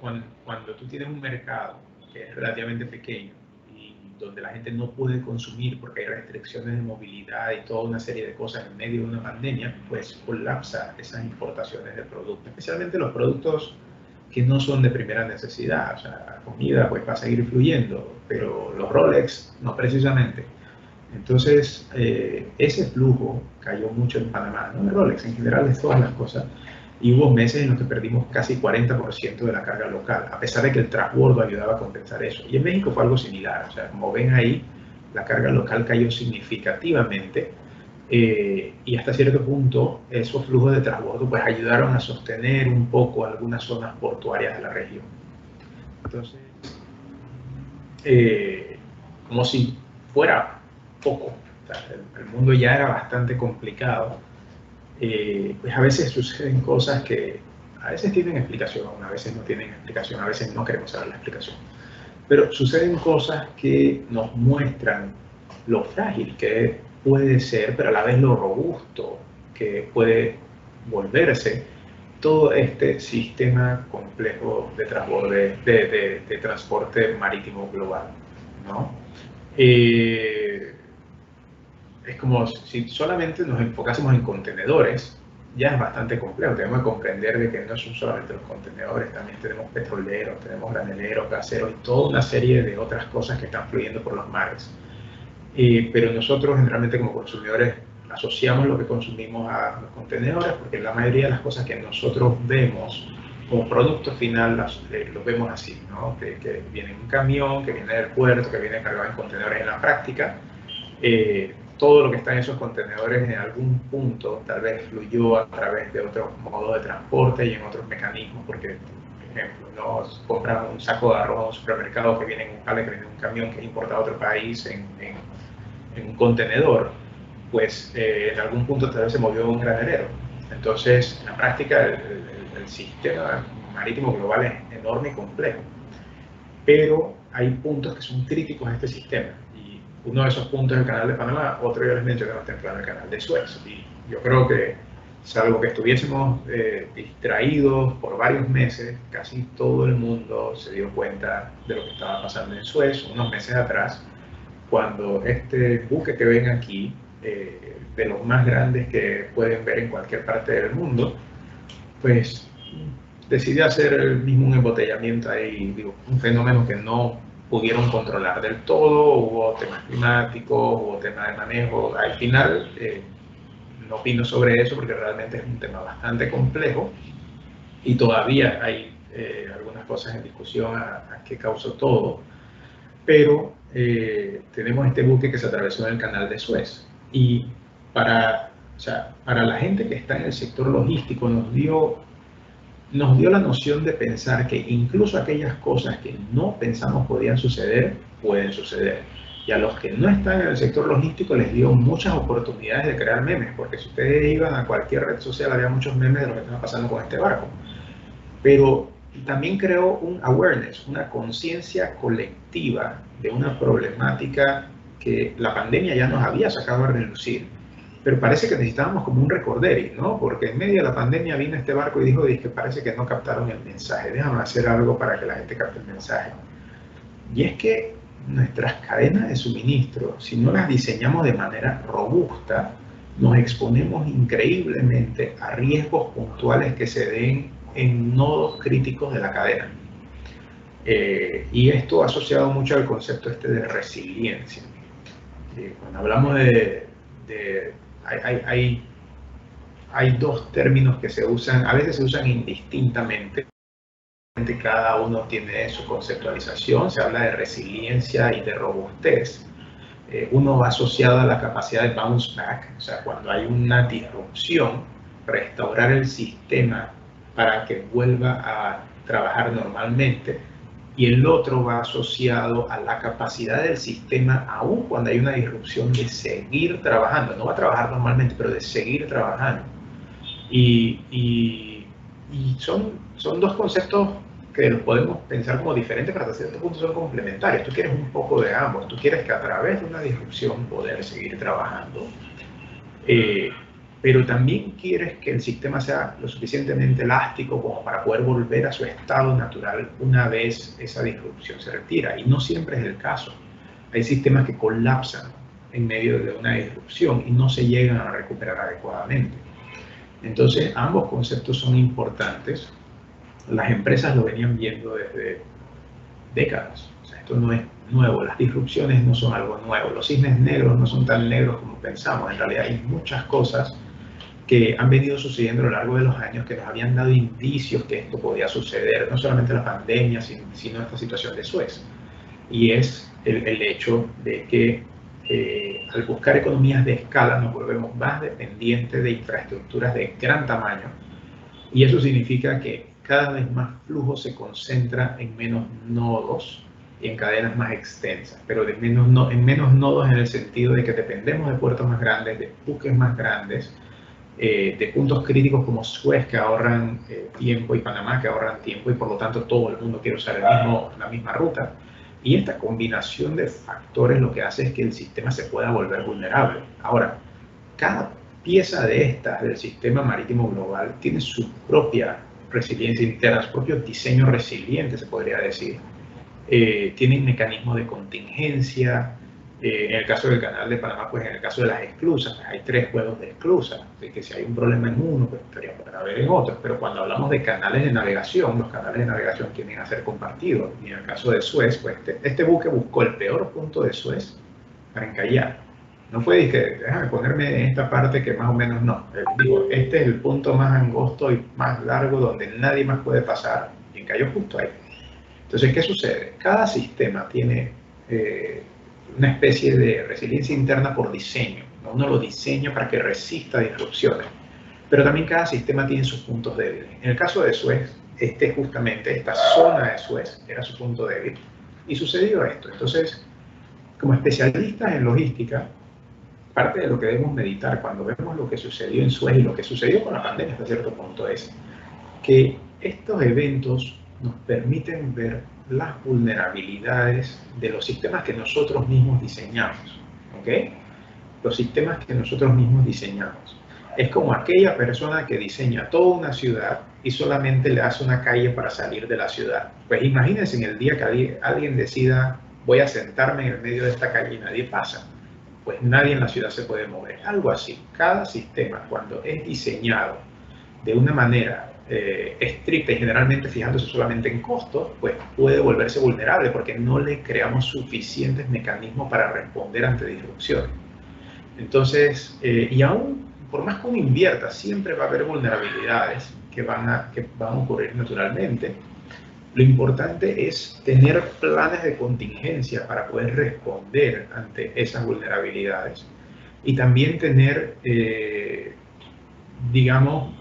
sucede. Cuando tú tienes un mercado que es relativamente pequeño y donde la gente no puede consumir porque hay restricciones de movilidad y toda una serie de cosas en medio de una pandemia, pues colapsa esas importaciones de productos, especialmente los productos que no son de primera necesidad. O sea, la comida pues va a seguir fluyendo, pero los Rolex no precisamente. Entonces, ese flujo cayó mucho en Panamá, no de Rolex, en general de todas las cosas, y hubo meses en los que perdimos casi 40% de la carga local, a pesar de que el transbordo ayudaba a compensar eso. Y en México fue algo similar, o sea, como ven ahí, la carga local cayó significativamente, y hasta cierto punto esos flujos de transbordo pues ayudaron a sostener un poco algunas zonas portuarias de la región. Entonces, como si fuera poco, o sea, el mundo ya era bastante complicado, pues a veces suceden cosas que a veces tienen explicación, a veces no tienen explicación, a veces no queremos saber la explicación. Pero suceden cosas que nos muestran lo frágil que puede ser, pero a la vez lo robusto que puede volverse todo este sistema complejo de transborde, de transporte marítimo global, ¿no? Es como si solamente nos enfocásemos en contenedores, ya es bastante complejo. Tenemos que comprender de que no son solamente los contenedores, también tenemos petroleros, tenemos graneleros, gaseros y toda una serie de otras cosas que están fluyendo por los mares. Pero nosotros generalmente como consumidores asociamos lo que consumimos a los contenedores porque la mayoría de las cosas que nosotros vemos como producto final los vemos así, ¿no? Que viene en un camión, que viene del puerto, que viene cargado en contenedores. En la práctica, todo lo que está en esos contenedores en algún punto tal vez fluyó a través de otros modos de transporte y en otros mecanismos, porque, por ejemplo, no compras un saco de arroz en un supermercado que viene en un pallet, que viene en un camión que es importado a otro país en un contenedor, pues en algún punto tal vez se movió un granelero. Entonces, en la práctica, el sistema marítimo global es enorme y complejo, pero hay puntos que son críticos a este sistema. Uno de esos puntos es el canal de Panamá, otro yo les mencioné más temprano, el canal de Suez. Y yo creo que, salvo que estuviésemos distraídos por varios meses, casi todo el mundo se dio cuenta de lo que estaba pasando en Suez unos meses atrás, cuando este buque que ven aquí, de los más grandes que pueden ver en cualquier parte del mundo, pues decidió hacer el mismo un embotellamiento ahí, digo, un fenómeno que no pudieron controlar del todo. Hubo temas climáticos, hubo temas de manejo. Al final, no opino sobre eso porque realmente es un tema bastante complejo y todavía hay algunas cosas en discusión a qué causó todo, pero tenemos este buque que se atravesó en el canal de Suez y para la gente que está en el sector logístico nos dio la noción de pensar que incluso aquellas cosas que no pensamos podían suceder, pueden suceder. Y a los que no están en el sector logístico les dio muchas oportunidades de crear memes, porque si ustedes iban a cualquier red social había muchos memes de lo que estaba pasando con este barco. Pero también creó un awareness, una conciencia colectiva de una problemática que la pandemia ya nos había sacado a relucir. Pero parece que necesitábamos como un recorderis, ¿no? Porque en medio de la pandemia vino este barco y dijo que parece que no captaron el mensaje. Déjame hacer algo para que la gente capte el mensaje. Y es que nuestras cadenas de suministro, si no las diseñamos de manera robusta, nos exponemos increíblemente a riesgos puntuales que se den en nodos críticos de la cadena. Y esto asociado mucho al concepto de resiliencia. Cuando hablamos hay dos términos que se usan, a veces se usan indistintamente, cada uno tiene su conceptualización. Se habla de resiliencia y de robustez. Uno va asociado a la capacidad de bounce back, o sea, cuando hay una disrupción, restaurar el sistema para que vuelva a trabajar normalmente. Y el otro va asociado a la capacidad del sistema, aun cuando hay una disrupción, de seguir trabajando. No va a trabajar normalmente, pero de seguir trabajando. Y son dos conceptos que los podemos pensar como diferentes, pero hasta cierto punto son complementarios. Tú quieres un poco de ambos. Tú quieres que a través de una disrupción poder seguir trabajando, pero también quieres que el sistema sea lo suficientemente elástico como para poder volver a su estado natural una vez esa disrupción se retira. Y no siempre es el caso. hay sistemas que colapsan en medio de una disrupción y no se llegan a recuperar adecuadamente. Entonces, ambos conceptos son importantes. Las empresas lo venían viendo desde décadas. O sea, esto no es nuevo, las disrupciones no son algo nuevo, los cisnes negros no son tan negros como pensamos. En realidad hay muchas cosas que han venido sucediendo a lo largo de los años que nos habían dado indicios que esto podía suceder, no solamente la pandemia, sino esta situación de Suez. Y es el hecho de que al buscar economías de escala nos volvemos más dependientes de infraestructuras de gran tamaño, y eso significa que cada vez más flujo se concentra en menos nodos y en cadenas más extensas, pero en menos nodos en el sentido de que dependemos de puertos más grandes, de buques más grandes, de puntos críticos como Suez que ahorran tiempo y Panamá que ahorran tiempo, y por lo tanto todo el mundo quiere usar la misma ruta. Y esta combinación de factores lo que hace es que el sistema se pueda volver vulnerable. Ahora, cada pieza de estas del sistema marítimo global tiene su propia resiliencia interna, su propio diseño resiliente, se podría decir. Tienen mecanismos de contingencia. En el caso del canal de Panamá, pues en el caso de las esclusas, pues hay 3 juegos de esclusas, así que si hay un problema en uno, pues podría haber en otros. Pero cuando hablamos de canales de navegación, los canales de navegación tienden a ser compartidos. Y en el caso de Suez, pues este buque buscó el peor punto de Suez para encallar. No fue que déjame ponerme en esta parte que más o menos no. Digo, este es el punto más angosto y más largo donde nadie más puede pasar, y encalló justo ahí. Entonces, ¿qué sucede? Cada sistema tiene una especie de resiliencia interna por diseño, ¿no? Uno lo diseña para que resista disrupciones, pero también cada sistema tiene sus puntos débiles. En el caso de Suez, justamente esta zona de Suez era su punto débil, y sucedió esto. Entonces, como especialistas en logística, parte de lo que debemos meditar cuando vemos lo que sucedió en Suez y lo que sucedió con la pandemia hasta cierto punto es que estos eventos nos permiten ver las vulnerabilidades de los sistemas que nosotros mismos diseñamos, ¿ok? Los sistemas que nosotros mismos diseñamos. Es como aquella persona que diseña toda una ciudad y solamente le hace una calle para salir de la ciudad. Pues imagínense en el día que alguien decida, voy a sentarme en el medio de esta calle y nadie pasa. Pues nadie en la ciudad se puede mover. Algo así. Cada sistema, cuando es diseñado de una manera estricta y generalmente fijándose solamente en costos, pues puede volverse vulnerable porque no le creamos suficientes mecanismos para responder ante disrupciones. Entonces, y aún, por más que uno invierta, siempre va a haber vulnerabilidades que van a ocurrir naturalmente. Lo importante es tener planes de contingencia para poder responder ante esas vulnerabilidades, y también tener, digamos,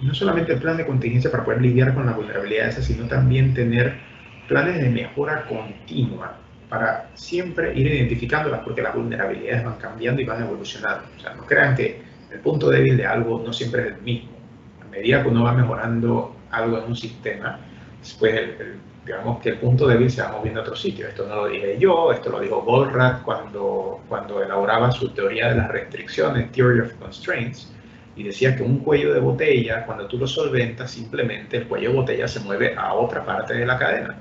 no solamente el plan de contingencia para poder lidiar con las vulnerabilidades, sino también tener planes de mejora continua para siempre ir identificándolas, porque las vulnerabilidades van cambiando y van evolucionando. O sea, no crean que el punto débil de algo no siempre es el mismo. A medida que uno va mejorando algo en un sistema, después digamos que el punto débil se va moviendo a otro sitio. Esto no lo dije yo, esto lo dijo Goldratt cuando elaboraba su teoría de las restricciones, Theory of Constraints, y decía que un cuello de botella, cuando tú lo solventas, simplemente el cuello de botella se mueve a otra parte de la cadena.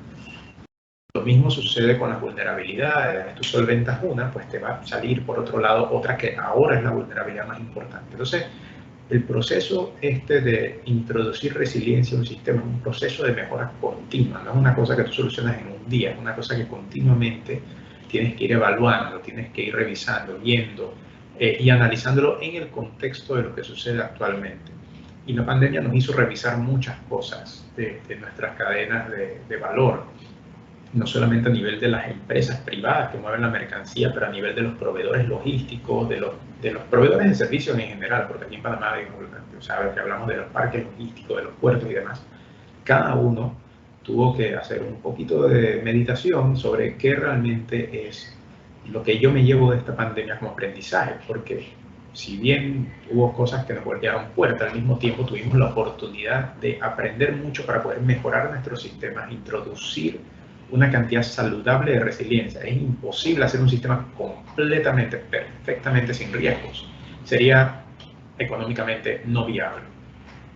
Lo mismo sucede con las vulnerabilidades. Tú solventas una, pues te va a salir por otro lado otra que ahora es la vulnerabilidad más importante. Entonces, el proceso de introducir resiliencia a un sistema es un proceso de mejora continua, no es una cosa que tú solucionas en un día, es una cosa que continuamente tienes que ir evaluando, tienes que ir revisando, viendo y analizándolo en el contexto de lo que sucede actualmente. Y la pandemia nos hizo revisar muchas cosas de nuestras cadenas de valor, no solamente a nivel de las empresas privadas que mueven la mercancía, pero a nivel de los proveedores logísticos, de los proveedores de servicios en general, porque aquí en Panamá, sabes que hablamos de los parques logísticos, de los puertos y demás. Cada uno tuvo que hacer un poquito de meditación sobre qué realmente es lo que yo me llevo de esta pandemia como aprendizaje, porque si bien hubo cosas que nos golpearon fuerte, al mismo tiempo tuvimos la oportunidad de aprender mucho para poder mejorar nuestros sistemas, introducir una cantidad saludable de resiliencia. Es imposible hacer un sistema completamente, perfectamente sin riesgos. Sería económicamente no viable.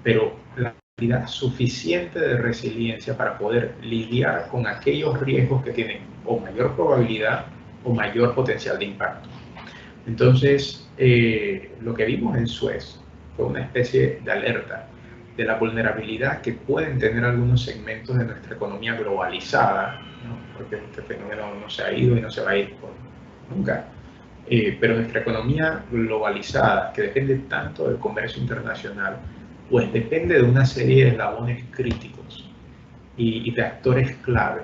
Pero la cantidad suficiente de resiliencia para poder lidiar con aquellos riesgos que tienen o mayor probabilidad o mayor potencial de impacto. Entonces, lo que vimos en Suez fue una especie de alerta de la vulnerabilidad que pueden tener algunos segmentos de nuestra economía globalizada, ¿no? Porque este fenómeno no se ha ido y no se va a ir nunca. Pero nuestra economía globalizada, que depende tanto del comercio internacional, pues depende de una serie de eslabones críticos y de actores clave.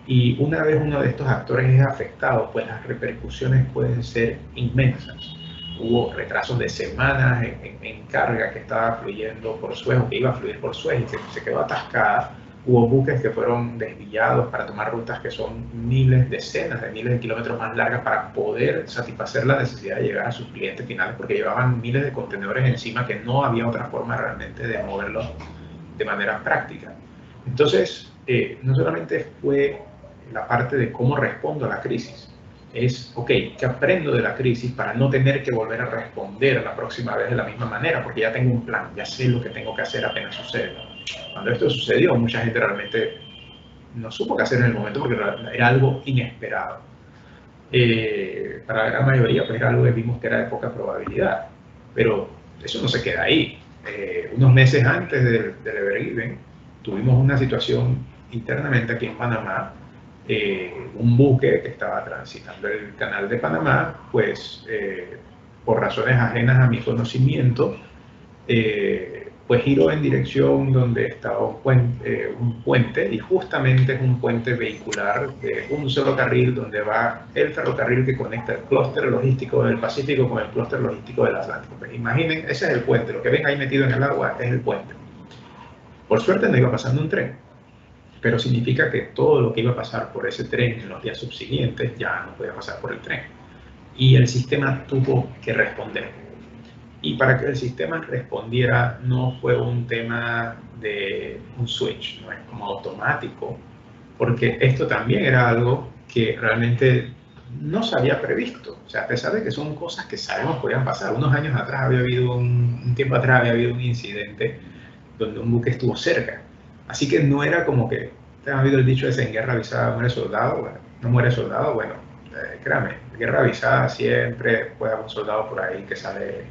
Y una vez uno de estos actores es afectado, pues las repercusiones pueden ser inmensas. Hubo retrasos de semanas en carga que estaba fluyendo por Suez o que iba a fluir por Suez y que se quedó atascada. Hubo buques que fueron desviados para tomar rutas que son miles, decenas de miles de kilómetros más largas para poder satisfacer la necesidad de llegar a sus clientes finales, porque llevaban miles de contenedores encima que no había otra forma realmente de moverlos de manera práctica. Entonces, no solamente fue la parte de cómo respondo a la crisis, es, ok, ¿qué aprendo de la crisis para no tener que volver a responder la próxima vez de la misma manera? Porque ya tengo un plan, ya sé lo que tengo que hacer apenas suceda. Cuando esto sucedió, mucha gente realmente no supo qué hacer en el momento porque era algo inesperado. Para la gran mayoría, pues era algo que vimos que era de poca probabilidad. Pero eso no se queda ahí. Unos meses antes del Ever tuvimos una situación internamente aquí en Panamá. Un buque que estaba transitando el canal de Panamá, pues por razones ajenas a mi conocimiento, pues giró en dirección donde estaba un puente, y justamente es un puente vehicular de un solo carril donde va el ferrocarril que conecta el clúster logístico del Pacífico con el clúster logístico del Atlántico. Pues imaginen, ese es el puente, lo que ven ahí metido en el agua es el puente. Por suerte no iba pasando un tren, pero significa que todo lo que iba a pasar por ese tren en los días subsiguientes ya no podía pasar por el tren. Y el sistema tuvo que responder. Y para que el sistema respondiera no fue un tema de un switch, no es como automático, porque esto también era algo que realmente no se había previsto. O sea, a pesar de que son cosas que sabemos podían pasar. Unos años atrás había habido un tiempo atrás había habido un incidente donde un buque estuvo cerca. Así que no era como que, ¿han habido el dicho ese, en guerra avisada muere soldado? Bueno, no muere soldado, bueno, créame, en guerra avisada siempre puede haber un soldado por ahí que sale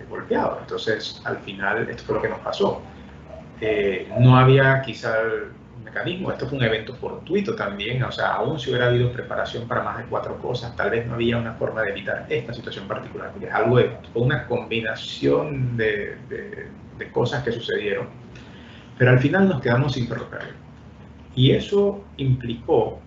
golpeado. Entonces, al final, esto fue lo que nos pasó. No había quizá un mecanismo, esto fue un evento fortuito también, o sea, aún si hubiera habido preparación para más de 4 cosas, tal vez no había una forma de evitar esta situación particular, porque es algo de una combinación de cosas que sucedieron, pero al final nos quedamos sin ferrocarril. Y eso implicó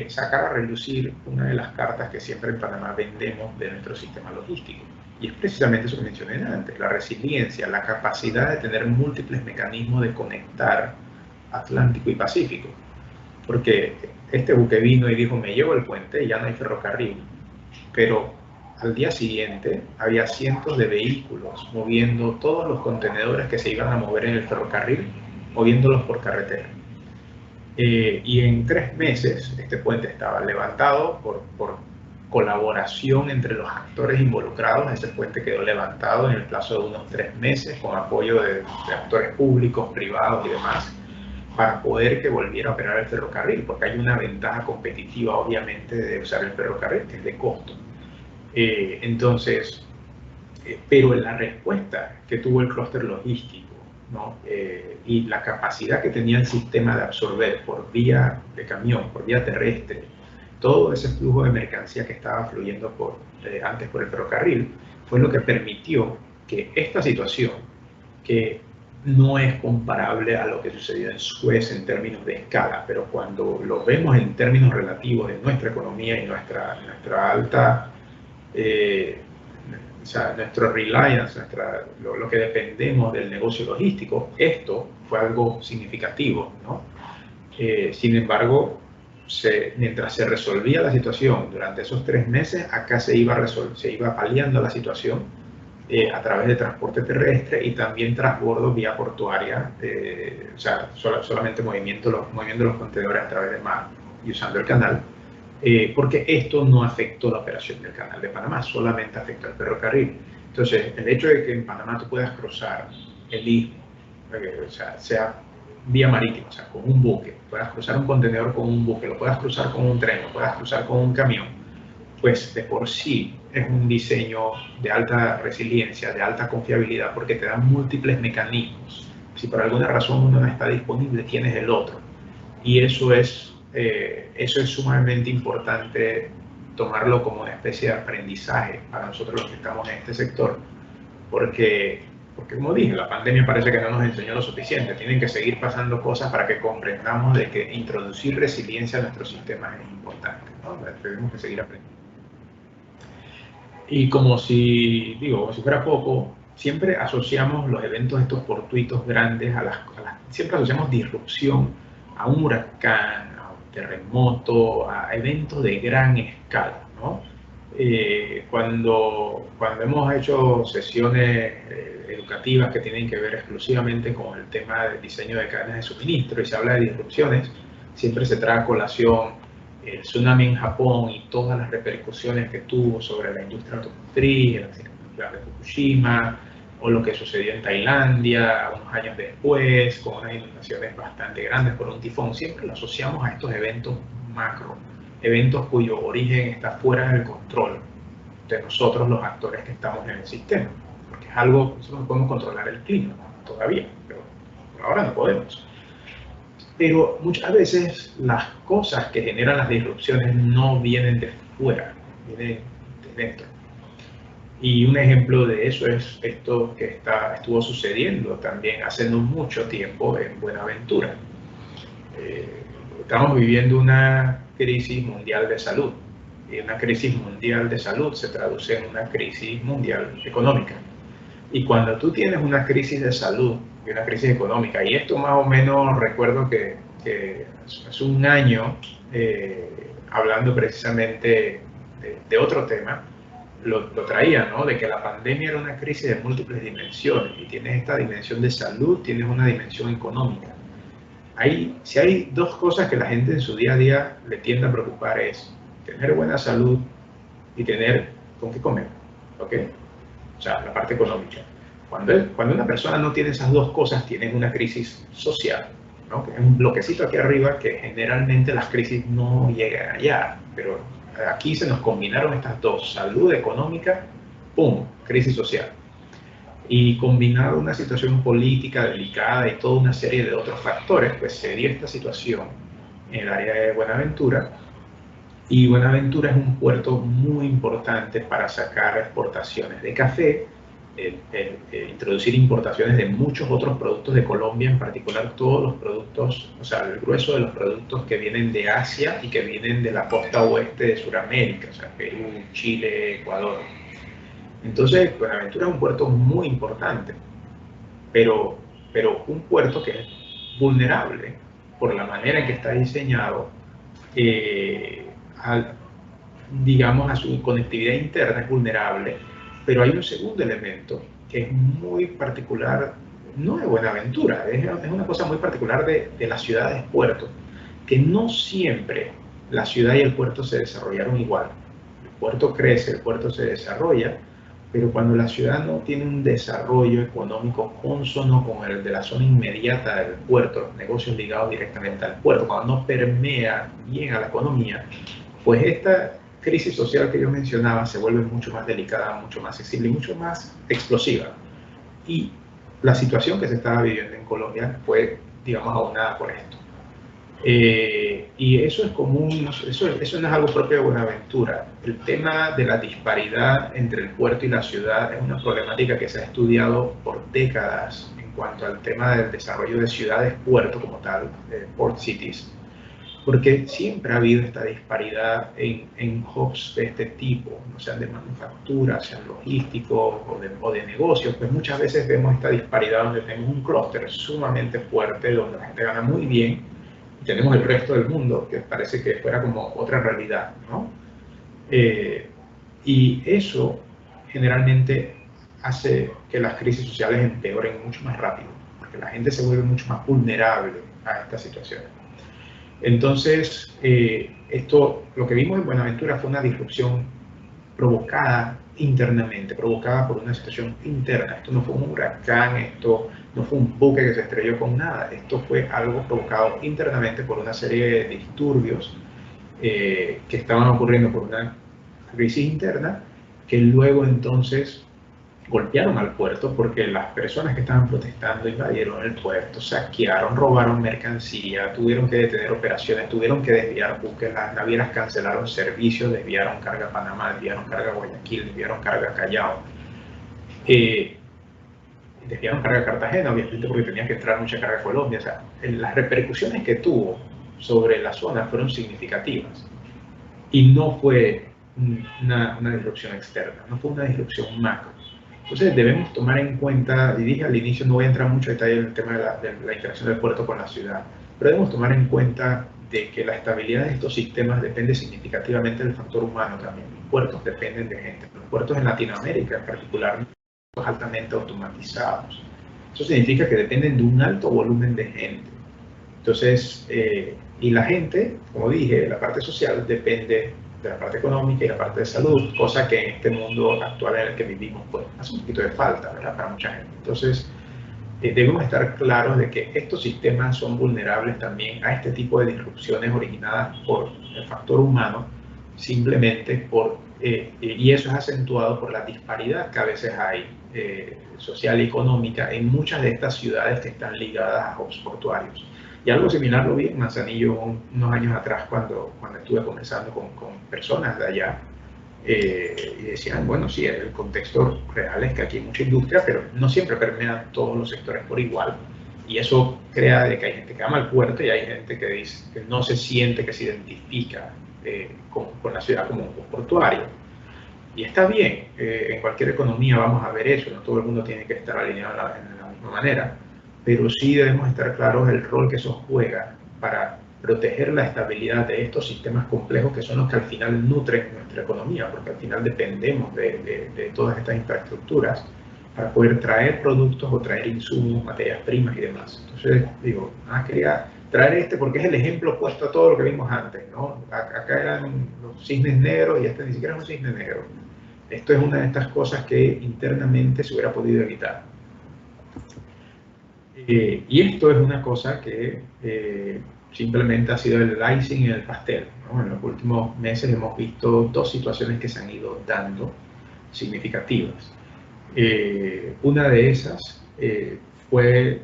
sacar a relucir una de las cartas que siempre en Panamá vendemos de nuestro sistema logístico. Y es precisamente eso que mencioné antes, la resiliencia, la capacidad de tener múltiples mecanismos de conectar Atlántico y Pacífico. Porque este buque vino y dijo, me llevo el puente y ya no hay ferrocarril. Pero al día siguiente había cientos de vehículos moviendo todos los contenedores que se iban a mover en el ferrocarril, moviéndolos por carretera. Y en 3 meses este puente estaba levantado por colaboración entre los actores involucrados. Ese puente quedó levantado en el plazo de unos 3 meses con apoyo de actores públicos, privados y demás, para poder que volviera a operar el ferrocarril, porque hay una ventaja competitiva obviamente de usar el ferrocarril, que es de costo. Entonces, pero la respuesta que tuvo el clúster logístico, ¿no? Y la capacidad que tenía el sistema de absorber por vía de camión, por vía terrestre, todo ese flujo de mercancía que estaba fluyendo antes por el ferrocarril, fue lo que permitió que esta situación, que no es comparable a lo que sucedió en Suez en términos de escala, pero cuando lo vemos en términos relativos de nuestra economía y nuestra alta, o sea, nuestro reliance, lo que dependemos del negocio logístico, esto fue algo significativo, ¿no? Sin embargo, mientras se resolvía la situación durante esos 3 meses, acá se iba paliando la situación a través de transporte terrestre y también transbordo vía portuaria, o sea, solamente moviendo los contenedores a través del mar y usando el canal, porque esto no afectó la operación del canal de Panamá, solamente afectó al ferrocarril. Entonces, el hecho de que en Panamá tú puedas cruzar el istmo, o sea vía marítima, o sea, con un buque, puedas cruzar un contenedor con un buque, lo puedas cruzar con un tren, lo puedas cruzar con un camión, pues de por sí es un diseño de alta resiliencia, de alta confiabilidad, porque te da múltiples mecanismos. Si por alguna razón uno no está disponible, tienes el otro. Y eso es sumamente importante tomarlo como una especie de aprendizaje para nosotros los que estamos en este sector, porque como dije, la pandemia parece que no nos enseñó lo suficiente. Tienen que seguir pasando cosas para que comprendamos de que introducir resiliencia a nuestros sistemas es importante, ¿no? Tenemos que seguir aprendiendo. Y como si fuera poco, siempre asociamos los eventos estos fortuitos grandes siempre asociamos disrupción a un huracán, a un terremoto, a eventos de gran escala, ¿no? Cuando hemos hecho sesiones educativas que tienen que ver exclusivamente con el tema del diseño de cadenas de suministro y se habla de disrupciones, siempre se trae a colación el tsunami en Japón y todas las repercusiones que tuvo sobre la industria automotriz, la nuclear de Fukushima, o lo que sucedió en Tailandia unos años después, con unas inundaciones bastante grandes por un tifón. Siempre lo asociamos a estos eventos macro, eventos cuyo origen está fuera del control de nosotros, los actores que estamos en el sistema. Porque es algo, nosotros no podemos controlar el clima todavía, pero por ahora no podemos. Pero muchas veces las cosas que generan las disrupciones no vienen de fuera, vienen de dentro. Y un ejemplo de eso es esto que estuvo sucediendo también hace no mucho tiempo en Buenaventura. Estamos viviendo una crisis mundial de salud. Y una crisis mundial de salud se traduce en una crisis mundial económica. Y cuando tú tienes una crisis de salud y una crisis económica, y esto más o menos recuerdo que hace un año, hablando precisamente de otro tema, lo traía, ¿no? De que la pandemia era una crisis de múltiples dimensiones, y tienes esta dimensión de salud, tienes una dimensión económica. Si hay dos cosas que la gente en su día a día le tiende a preocupar, es tener buena salud y tener con qué comer, ¿ok? O sea, la parte económica. Cuando una persona no tiene esas dos cosas, tiene una crisis social, ¿no? Que es un bloquecito aquí arriba que generalmente las crisis no llegan allá, pero aquí se nos combinaron estas dos, salud económica, ¡pum!, crisis social. Y combinado una situación política delicada y toda una serie de otros factores, pues se dio esta situación en el área de Buenaventura. Y Buenaventura es un puerto muy importante para sacar exportaciones de café, introducir importaciones de muchos otros productos de Colombia, en particular todos los productos, o sea, el grueso de los productos que vienen de Asia y que vienen de la costa oeste de Sudamérica, o sea, Perú, Chile, Ecuador. Entonces, Buenaventura es un puerto muy importante, pero un puerto que es vulnerable por la manera en que está diseñado, digamos, a su conectividad interna es vulnerable. Pero hay un segundo elemento que es muy particular, no de Buenaventura, es una cosa muy particular de las ciudades-puerto, que no siempre la ciudad y el puerto se desarrollaron igual. El puerto crece, el puerto se desarrolla, pero cuando la ciudad no tiene un desarrollo económico consono con el de la zona inmediata del puerto, los negocios ligados directamente al puerto, cuando no permea bien a la economía, pues esta crisis social que yo mencionaba se vuelve mucho más delicada, mucho más sensible y mucho más explosiva. Y la situación que se estaba viviendo en Colombia fue, digamos, abonada por esto. Y eso es común, eso no es algo propio de Buenaventura. El tema de la disparidad entre el puerto y la ciudad es una problemática que se ha estudiado por décadas en cuanto al tema del desarrollo de ciudades-puerto como tal, port cities, porque siempre ha habido esta disparidad en hubs de este tipo, no sean de manufactura, sean logísticos o de negocios. Pues muchas veces vemos esta disparidad donde tenemos un clúster sumamente fuerte, donde la gente gana muy bien, y tenemos el resto del mundo que parece que fuera como otra realidad, ¿no? Y eso generalmente hace que las crisis sociales empeoren mucho más rápido, porque la gente se vuelve mucho más vulnerable a estas situaciones. Entonces, lo que vimos en Buenaventura fue una disrupción provocada internamente, provocada por una situación interna. Esto no fue un huracán, esto no fue un buque que se estrelló con nada, esto fue algo provocado internamente por una serie de disturbios que estaban ocurriendo por una crisis interna, que luego entonces golpearon al puerto porque las personas que estaban protestando invadieron el puerto, saquearon, robaron mercancía, tuvieron que detener operaciones, tuvieron que desviar buques, las navieras cancelaron servicios, desviaron carga a Panamá, desviaron carga a Guayaquil, desviaron carga a Callao, desviaron carga a Cartagena, obviamente porque tenía que entrar mucha carga a Colombia. O sea, las repercusiones que tuvo sobre la zona fueron significativas y no fue una disrupción externa, no fue una disrupción macro. Entonces debemos tomar en cuenta, y dije al inicio, no voy a entrar mucho en detalle en el tema de la interacción del puerto con la ciudad, pero debemos tomar en cuenta de que la estabilidad de estos sistemas depende significativamente del factor humano también. Los puertos dependen de gente. Los puertos en Latinoamérica en particular son altamente automatizados. Eso significa que dependen de un alto volumen de gente. Entonces, y la gente, como dije, la parte social depende de la parte económica y la parte de salud, cosa que en este mundo actual en el que vivimos pues hace un poquito de falta, ¿verdad?, para mucha gente. Entonces, debemos estar claros de que estos sistemas son vulnerables también a este tipo de disrupciones originadas por el factor humano, simplemente y eso es acentuado por la disparidad que a veces hay social y económica en muchas de estas ciudades que están ligadas a hubs portuarios. Y algo similar lo vi en Manzanillo unos años atrás cuando estuve conversando con personas de allá y decían, bueno, sí, el contexto real es que aquí hay mucha industria, pero no siempre permea todos los sectores por igual. Y eso crea de que hay gente que ama el puerto y hay gente que dice que no se siente, que se identifica con la ciudad como un portuario. Y está bien, en cualquier economía vamos a ver eso, no todo el mundo tiene que estar alineado de la misma manera, pero sí debemos estar claros del rol que eso juega para proteger la estabilidad de estos sistemas complejos que son los que al final nutren nuestra economía, porque al final dependemos de todas estas infraestructuras para poder traer productos o traer insumos, materias primas y demás. Entonces, digo, quería traer porque es el ejemplo opuesto a todo lo que vimos antes, ¿no? Acá eran los cisnes negros y este ni siquiera es un cisne negro. Esto es una de estas cosas que internamente se hubiera podido evitar. Y esto es una cosa que simplemente ha sido el icing en el pastel, ¿no? En los últimos meses hemos visto dos situaciones que se han ido dando significativas. Una de esas fue,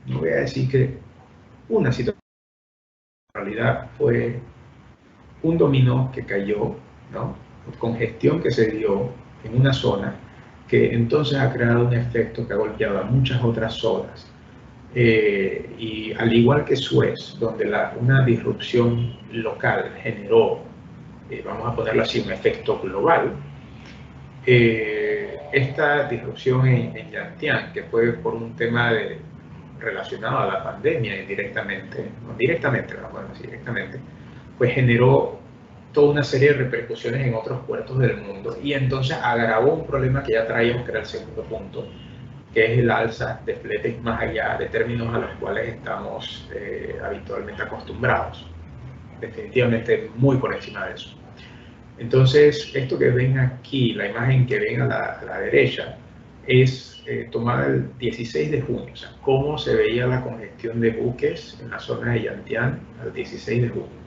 no voy a decir que una situación, en realidad fue un dominó que cayó, ¿no?, congestión que se dio en una zona que entonces ha creado un efecto que ha golpeado a muchas otras zonas. Y al igual que Suez, donde una disrupción local generó, vamos a ponerlo así, un efecto global, esta disrupción en Yantian, que fue por un tema relacionado a la pandemia indirectamente, no directamente, vamos a decir directamente, pues generó toda una serie de repercusiones en otros puertos del mundo y entonces agravó un problema que ya traíamos, que era el segundo punto, que es el alza de fletes más allá de términos a los cuales estamos habitualmente acostumbrados. Definitivamente muy por encima de eso. Entonces, esto que ven aquí, la imagen que ven a la derecha, es tomada el 16 de junio, o sea, cómo se veía la congestión de buques en la zona de Yantian al 16 de junio.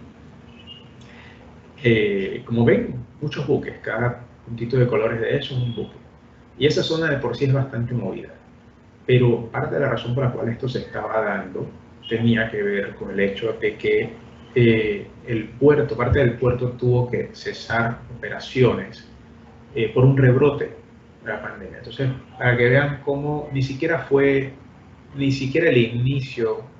Como ven, muchos buques, cada puntito de colores de eso es un buque. Y esa zona de por sí es bastante movida. Pero parte de la razón por la cual esto se estaba dando tenía que ver con el hecho de que parte del puerto tuvo que cesar operaciones por un rebrote de la pandemia. Entonces, para que vean cómo ni siquiera el inicio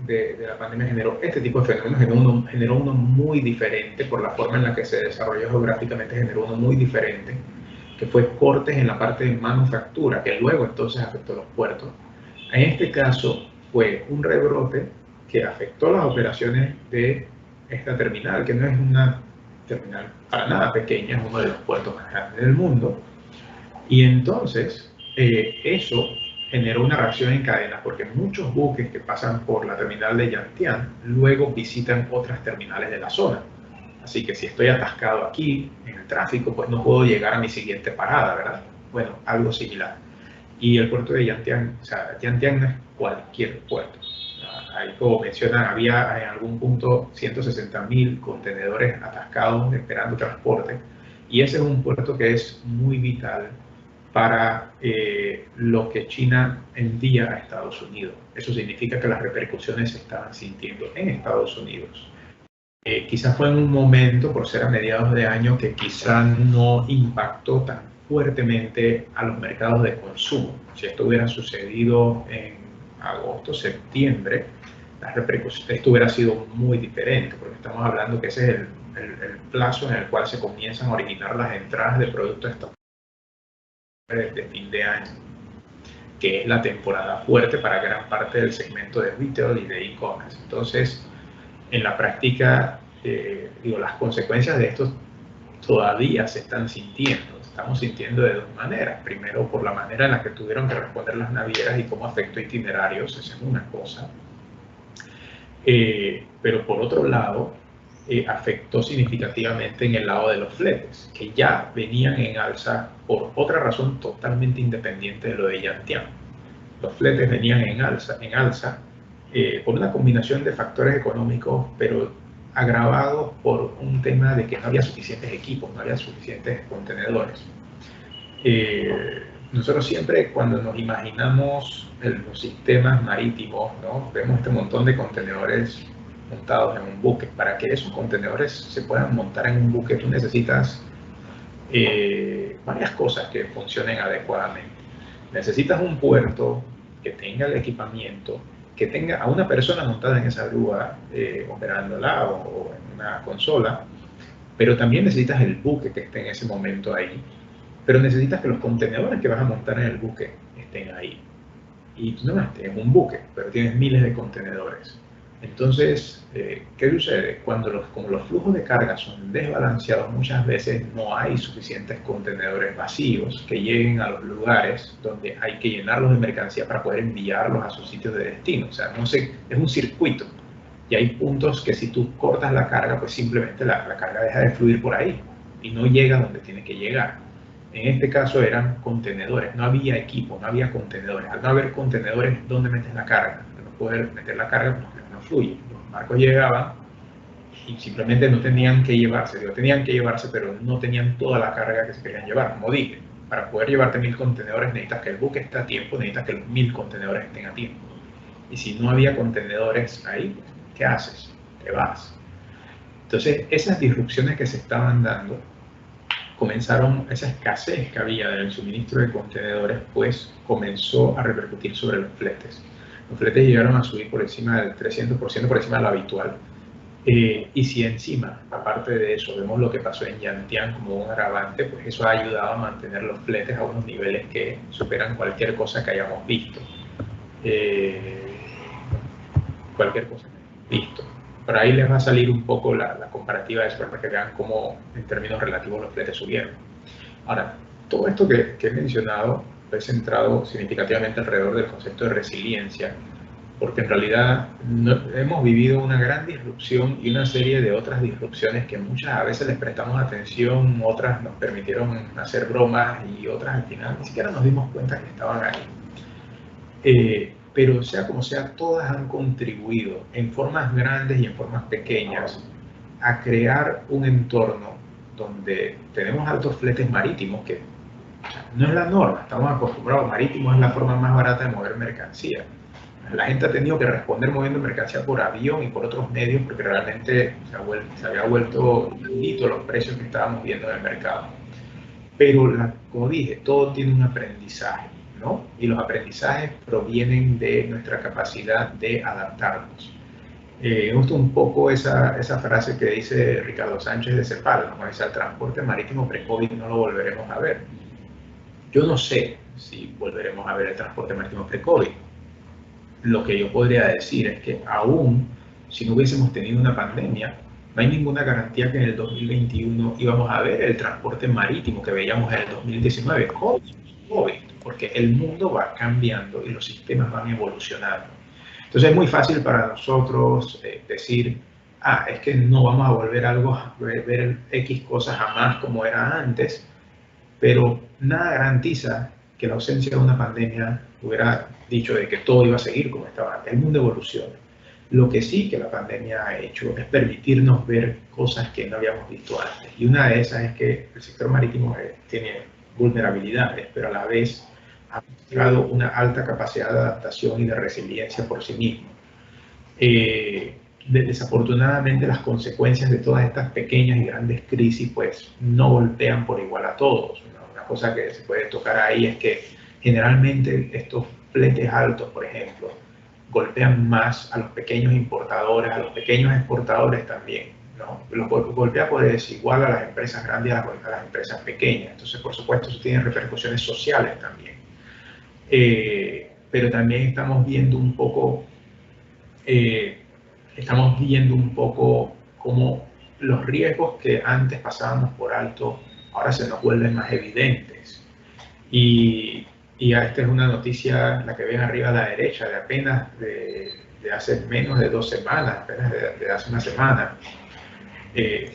de la pandemia generó este tipo de fenómenos, generó uno muy diferente por la forma en la que se desarrolló geográficamente, generó uno muy diferente, que fue cortes en la parte de manufactura, que luego entonces afectó los puertos. En este caso fue un rebrote que afectó las operaciones de esta terminal, que no es una terminal para nada pequeña, es uno de los puertos más grandes del mundo. Y entonces eso generó una reacción en cadena, porque muchos buques que pasan por la terminal de Yantian luego visitan otras terminales de la zona. Así que si estoy atascado aquí en el tráfico, pues no puedo llegar a mi siguiente parada, ¿verdad? Bueno, algo similar. Y el puerto de Yantian, o sea, Yantian no es cualquier puerto. Ahí, como mencionan, había en algún punto 160.000 contenedores atascados esperando transporte. Y ese es un puerto que es muy vital para lo que China envía a Estados Unidos. Eso significa que las repercusiones se estaban sintiendo en Estados Unidos. Quizás fue en un momento, por ser a mediados de año, que quizá no impactó tan fuertemente a los mercados de consumo. Si esto hubiera sucedido en agosto, septiembre, esto hubiera sido muy diferente, porque estamos hablando que ese es el plazo en el cual se comienzan a originar las entradas de productos de fin de año, que es la temporada fuerte para gran parte del segmento de retail y de e-commerce. Entonces, en la práctica, las consecuencias de esto todavía se están sintiendo. Estamos sintiendo de dos maneras. Primero, por la manera en la que tuvieron que responder las navieras y cómo afectó itinerarios, esa es una cosa. Pero por otro lado, afectó significativamente en el lado de los fletes, que ya venían en alza por otra razón totalmente independiente de lo de Yantian. Los fletes venían en alza por una combinación de factores económicos, pero agravados por un tema de que no había suficientes equipos, no había suficientes contenedores. Nosotros siempre cuando nos imaginamos los sistemas marítimos, ¿no? Vemos este montón de contenedores montados en un buque. Para que esos contenedores se puedan montar en un buque, tú necesitas varias cosas que funcionen adecuadamente. Necesitas un puerto que tenga el equipamiento, que tenga a una persona montada en esa grúa operándola o en una consola, pero también necesitas el buque que esté en ese momento ahí, pero necesitas que los contenedores que vas a montar en el buque estén ahí. Y tú no tienes un buque, pero tienes miles de contenedores. Entonces, ¿qué sucede? Como los flujos de carga son desbalanceados, muchas veces no hay suficientes contenedores vacíos que lleguen a los lugares donde hay que llenarlos de mercancía para poder enviarlos a sus sitios de destino. O sea, es un circuito. Y hay puntos que si tú cortas la carga, pues simplemente la carga deja de fluir por ahí y no llega donde tiene que llegar. En este caso eran contenedores, no había equipo, no había contenedores. Al no haber contenedores, ¿dónde metes la carga? Al no poder meter la carga, pues no fluye. Los barcos llegaban y simplemente no tenían que llevarse. Tenían que llevarse, pero no tenían toda la carga que se querían llevar. Como dije, para poder llevarte 1000 contenedores necesitas que el buque esté a tiempo, necesitas que los 1000 contenedores estén a tiempo. Y si no había contenedores ahí, ¿qué haces? Te vas. Entonces, esas disrupciones que se estaban dando, esa escasez que había del suministro de contenedores, pues comenzó a repercutir sobre los fletes. Los fletes llegaron a subir por encima del 300%, por encima de lo habitual. Y si encima, aparte de eso, vemos lo que pasó en Yantian como un agravante, pues eso ha ayudado a mantener los fletes a unos niveles que superan cualquier cosa que hayamos visto. Cualquier cosa que hayamos visto. Por ahí les va a salir un poco la comparativa de eso para que vean cómo en términos relativos los fletes subieron. Ahora, todo esto que he mencionado he centrado significativamente alrededor del concepto de resiliencia, porque en realidad hemos vivido una gran disrupción y una serie de otras disrupciones que muchas a veces les prestamos atención, otras nos permitieron hacer bromas y otras al final ni siquiera nos dimos cuenta que estaban ahí. Pero sea como sea, todas han contribuido en formas grandes y en formas pequeñas a crear un entorno donde tenemos altos fletes marítimos, que no es la norma, estamos acostumbrados, marítimo es la forma más barata de mover mercancía. La gente ha tenido que responder moviendo mercancía por avión y por otros medios porque realmente se había vuelto infinito los precios que estábamos viendo en el mercado. Pero, como dije, todo tiene un aprendizaje, ¿no? Y los aprendizajes provienen de nuestra capacidad de adaptarnos. Me gusta un poco esa frase que dice Ricardo Sánchez de Cepal, ¿no? Dice: el transporte marítimo pre-COVID no lo volveremos a ver. Yo no sé si volveremos a ver el transporte marítimo pre-COVID. Lo que yo podría decir es que aún si no hubiésemos tenido una pandemia, no hay ninguna garantía que en el 2021 íbamos a ver el transporte marítimo que veíamos en el 2019 con COVID, porque el mundo va cambiando y los sistemas van evolucionando. Entonces es muy fácil para nosotros decir, es que no vamos a volver a ver X cosas jamás como era antes, pero nada garantiza que la ausencia de una pandemia hubiera dicho de que todo iba a seguir como estaba antes. El mundo evoluciona. Lo que sí que la pandemia ha hecho es permitirnos ver cosas que no habíamos visto antes. Y una de esas es que el sector marítimo tiene vulnerabilidades, pero a la vez ha mostrado una alta capacidad de adaptación y de resiliencia por sí mismo. Desafortunadamente las consecuencias de todas estas pequeñas y grandes crisis pues no golpean por igual a todos. Una cosa que se puede tocar ahí es que generalmente estos fletes altos, por ejemplo, golpean más a los pequeños importadores, a los pequeños exportadores también, ¿no? Los golpea por desigual a las empresas grandes y a las empresas pequeñas. Entonces, por supuesto, eso tiene repercusiones sociales también. Pero también estamos viendo un poco cómo los riesgos que antes pasábamos por alto ahora se nos vuelven más evidentes. Y esta es una noticia, la que ven arriba a la derecha, de apenas de hace menos de 2 semanas, apenas de hace una semana,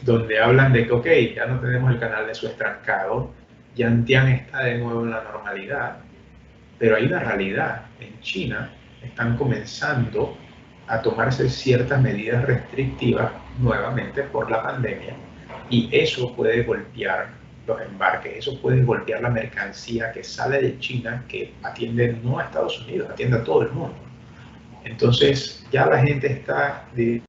donde hablan de que, ok, ya no tenemos el canal de Suez trancado, Yantian está de nuevo en la normalidad, pero hay una realidad. En China están comenzando a tomarse ciertas medidas restrictivas nuevamente por la pandemia, y eso puede golpear los embarques, eso puede golpear la mercancía que sale de China, que atiende no a Estados Unidos, atiende a todo el mundo. Entonces ya la gente está de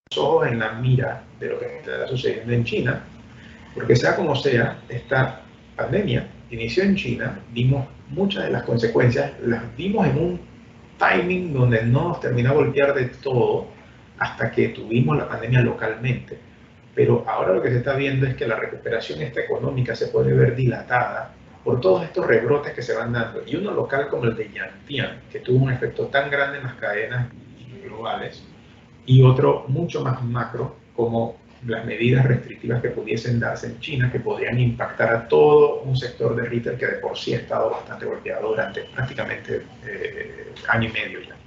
los ojos en la mira de lo que está sucediendo en China, porque sea como sea, esta pandemia inició en China, vimos muchas de las consecuencias, las vimos en un timing donde no nos terminó a golpear de todo hasta que tuvimos la pandemia localmente. Pero ahora lo que se está viendo es que la recuperación económica se puede ver dilatada por todos estos rebrotes que se van dando. Y uno local como el de Yantian, que tuvo un efecto tan grande en las cadenas globales, y otro mucho más macro, como las medidas restrictivas que pudiesen darse en China, que podrían impactar a todo un sector de retail que de por sí ha estado bastante golpeado durante prácticamente año y medio ya.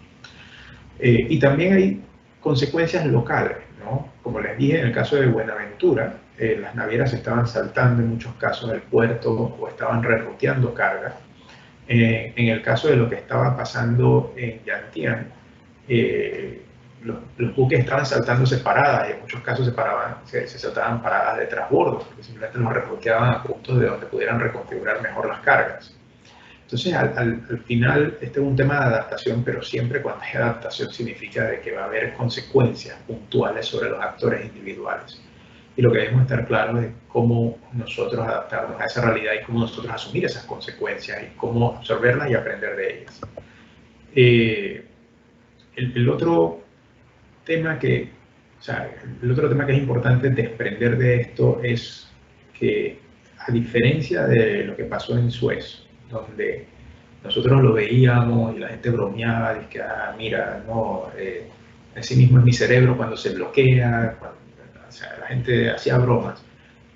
Y también hay consecuencias locales, ¿no? Como les dije, en el caso de Buenaventura, las navieras estaban saltando en muchos casos del puerto o estaban reruteando carga. En el caso de lo que estaba pasando en Yantian, los buques estaban saltando separadas, y en muchos casos se saltaban paradas de transbordo, porque simplemente los reruteaban a puntos de donde pudieran reconfigurar mejor las cargas. Entonces, al final, este es un tema de adaptación, pero siempre cuando hay adaptación significa de que va a haber consecuencias puntuales sobre los actores individuales. Y lo que debemos estar claros es cómo nosotros adaptarnos a esa realidad y cómo nosotros asumir esas consecuencias y cómo absorberlas y aprender de ellas. El otro tema que es importante desprender de esto es que, a diferencia de lo que pasó en Suez, donde nosotros lo veíamos y la gente bromeaba, y que, mira, no, así mismo es mi cerebro cuando se bloquea, la gente hacía bromas.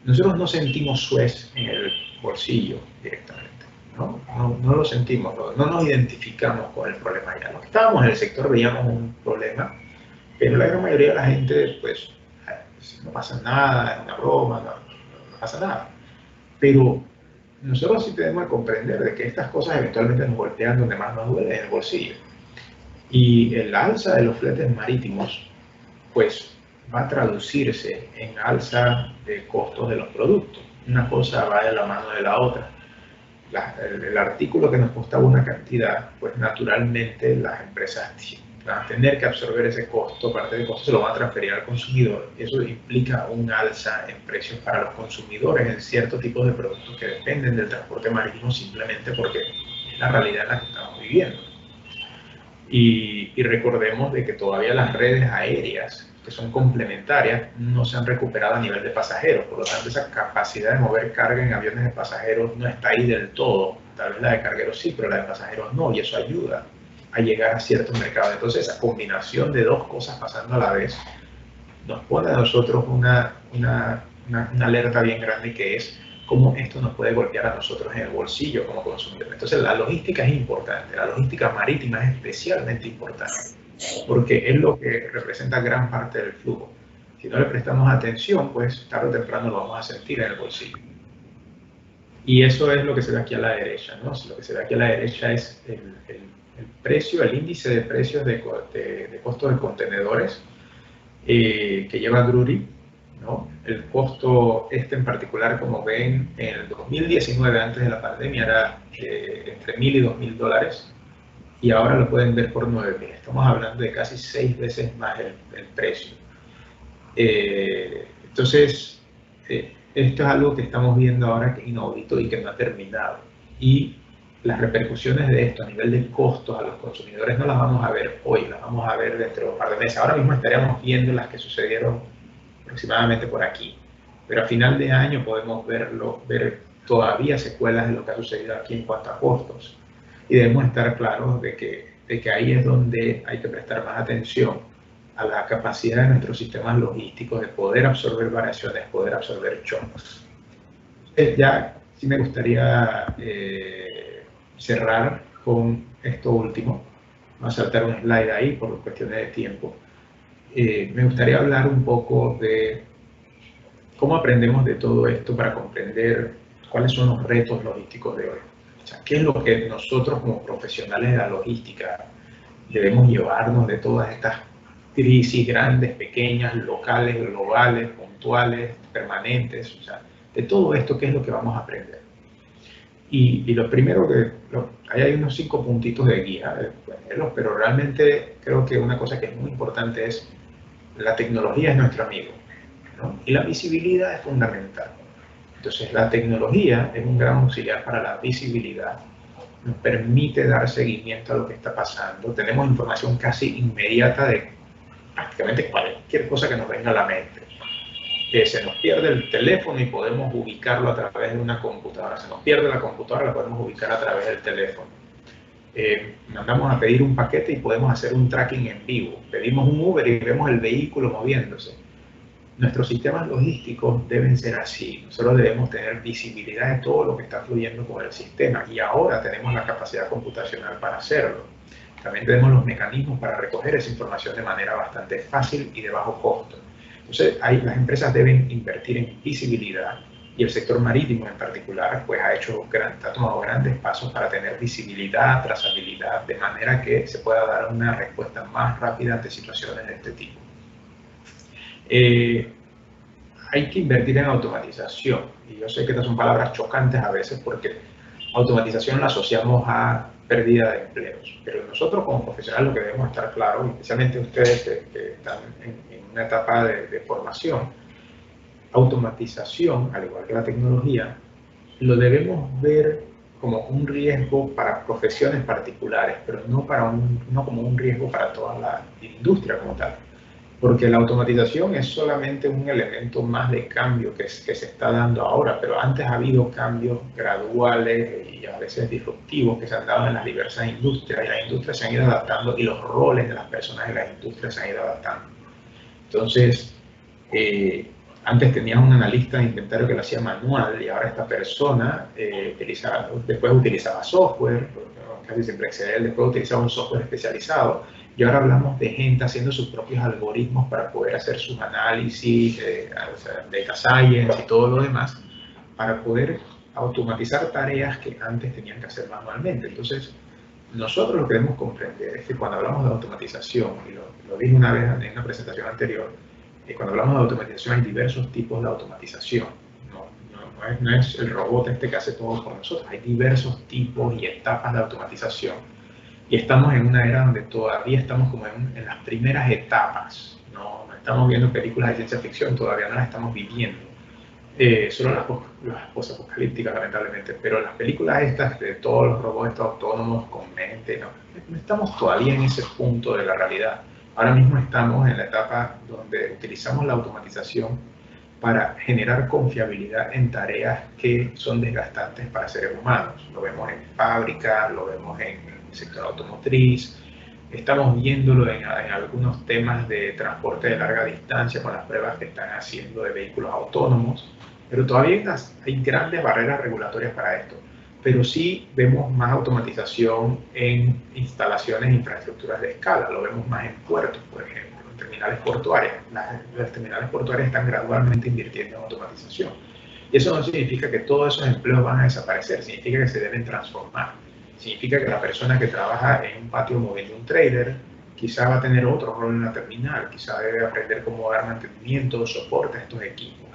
Nosotros no sentimos Suez en el bolsillo directamente, ¿no? No lo sentimos, no nos identificamos con el problema ya. Los que estábamos en el sector veíamos un problema, pero la gran mayoría de la gente, pues, no pasa nada, es una broma, no pasa nada. Pero nosotros sí tenemos que comprender de que estas cosas eventualmente nos golpean donde más nos duele, en el bolsillo. Y el alza de los fletes marítimos, pues, va a traducirse en alza de costos de los productos. Una cosa va de la mano de la otra. El artículo que nos costaba una cantidad, pues naturalmente las empresas van a tener que absorber ese costo, parte del costo se lo van a transferir al consumidor. Eso implica un alza en precios para los consumidores en ciertos tipos de productos que dependen del transporte marítimo, simplemente porque es la realidad en la que estamos viviendo. Y recordemos de que todavía las redes aéreas, que son complementarias, no se han recuperado a nivel de pasajeros. Por lo tanto, esa capacidad de mover carga en aviones de pasajeros no está ahí del todo. Tal vez la de cargueros sí, pero la de pasajeros no, y eso ayuda a llegar a ciertos mercados. Entonces, esa combinación de dos cosas pasando a la vez nos pone a nosotros una alerta bien grande, que es cómo esto nos puede golpear a nosotros en el bolsillo como consumidores. Entonces, la logística es importante, la logística marítima es especialmente importante, porque es lo que representa gran parte del flujo. Si no le prestamos atención, pues tarde o temprano lo vamos a sentir en el bolsillo. Y eso es lo que se ve aquí a la derecha, ¿no? Lo que se ve aquí a la derecha es el índice de precios de costo de contenedores que lleva Drewry, ¿no? El costo en particular, como ven, en el 2019, antes de la pandemia, era entre $1,000 y $2,000, y ahora lo pueden ver por 9,000. Estamos hablando de casi 6 veces más el precio. Entonces, esto es algo que estamos viendo ahora que es inaudito y que no ha terminado. Y las repercusiones de esto a nivel de costos a los consumidores no las vamos a ver hoy, las vamos a ver dentro de un par de meses. Ahora mismo estaríamos viendo las que sucedieron aproximadamente por aquí, pero a final de año podemos ver todavía secuelas de lo que ha sucedido aquí en cuanto a costos, y debemos estar claros de que ahí es donde hay que prestar más atención a la capacidad de nuestros sistemas logísticos de poder absorber variaciones, poder absorber shocks. Ya sí me gustaría cerrar con esto último. Vamos a saltar un slide ahí por cuestiones de tiempo. Me gustaría hablar un poco de cómo aprendemos de todo esto para comprender cuáles son los retos logísticos de hoy. O sea, qué es lo que nosotros como profesionales de la logística debemos llevarnos de todas estas crisis grandes, pequeñas, locales, globales, puntuales, permanentes. O sea, de todo esto, ¿qué es lo que vamos a aprender? Y lo primero ahí hay unos 5 puntitos de guía, pero realmente creo que una cosa que es muy importante es la tecnología es nuestro amigo, ¿no? Y la visibilidad es fundamental. Entonces, la tecnología es un gran auxiliar para la visibilidad, nos permite dar seguimiento a lo que está pasando, tenemos información casi inmediata de prácticamente cualquier cosa que nos venga a la mente. Se nos pierde el teléfono y podemos ubicarlo a través de una computadora. Se nos pierde la computadora, la podemos ubicar a través del teléfono. Mandamos a pedir un paquete y podemos hacer un tracking en vivo. Pedimos un Uber y vemos el vehículo moviéndose. Nuestros sistemas logísticos deben ser así. Nosotros debemos tener visibilidad de todo lo que está fluyendo con el sistema, y ahora tenemos la capacidad computacional para hacerlo. También tenemos los mecanismos para recoger esa información de manera bastante fácil y de bajo costo. Entonces, las empresas deben invertir en visibilidad, y el sector marítimo en particular pues ha tomado grandes pasos para tener visibilidad, trazabilidad, de manera que se pueda dar una respuesta más rápida ante situaciones de este tipo. Hay que invertir en automatización, y yo sé que estas son palabras chocantes a veces porque automatización la asociamos a pérdida de empleos, pero nosotros como profesionales lo que debemos estar claros, especialmente ustedes que están en una etapa de formación, automatización, al igual que la tecnología, lo debemos ver como un riesgo para profesiones particulares, pero no como un riesgo para toda la industria como tal. Porque la automatización es solamente un elemento más de cambio que se está dando ahora, pero antes ha habido cambios graduales y a veces disruptivos que se han dado en las diversas industrias, y las industrias se han ido adaptando y los roles de las personas en las industrias se han ido adaptando. Entonces, antes tenía un analista de inventario que lo hacía manual, y ahora esta persona después utilizaba software, casi siempre Excel, después utilizaba un software especializado. Y ahora hablamos de gente haciendo sus propios algoritmos para poder hacer sus análisis, data science y todo lo demás, para poder automatizar tareas que antes tenían que hacer manualmente. Entonces, nosotros lo que debemos comprender es que cuando hablamos de automatización, y lo dije una vez en una presentación anterior, cuando hablamos de automatización hay diversos tipos de automatización. No es el robot que hace todo por nosotros, hay diversos tipos y etapas de automatización. Y estamos en una era donde todavía estamos como en las primeras etapas. No estamos viendo películas de ciencia ficción, todavía no las estamos viviendo. Solo las posapocalípticas, lamentablemente. Pero las películas estas de todos los robots autónomos con mente, no estamos todavía en ese punto de la realidad. Ahora mismo estamos en la etapa donde utilizamos la automatización para generar confiabilidad en tareas que son desgastantes para seres humanos. Lo vemos en fábricas, lo vemos en el sector automotriz, estamos viéndolo en algunos temas de transporte de larga distancia con las pruebas que están haciendo de vehículos autónomos, pero todavía hay grandes barreras regulatorias para esto. Pero sí vemos más automatización en instalaciones e infraestructuras de escala, lo vemos más en puertos, por ejemplo, en terminales portuarias. Las terminales portuarias están gradualmente invirtiendo en automatización. Y eso no significa que todos esos empleos van a desaparecer, significa que se deben transformar. Significa que la persona que trabaja en un patio móvil de un trader quizá va a tener otro rol en la terminal, quizá debe aprender cómo dar mantenimiento, soporte a estos equipos.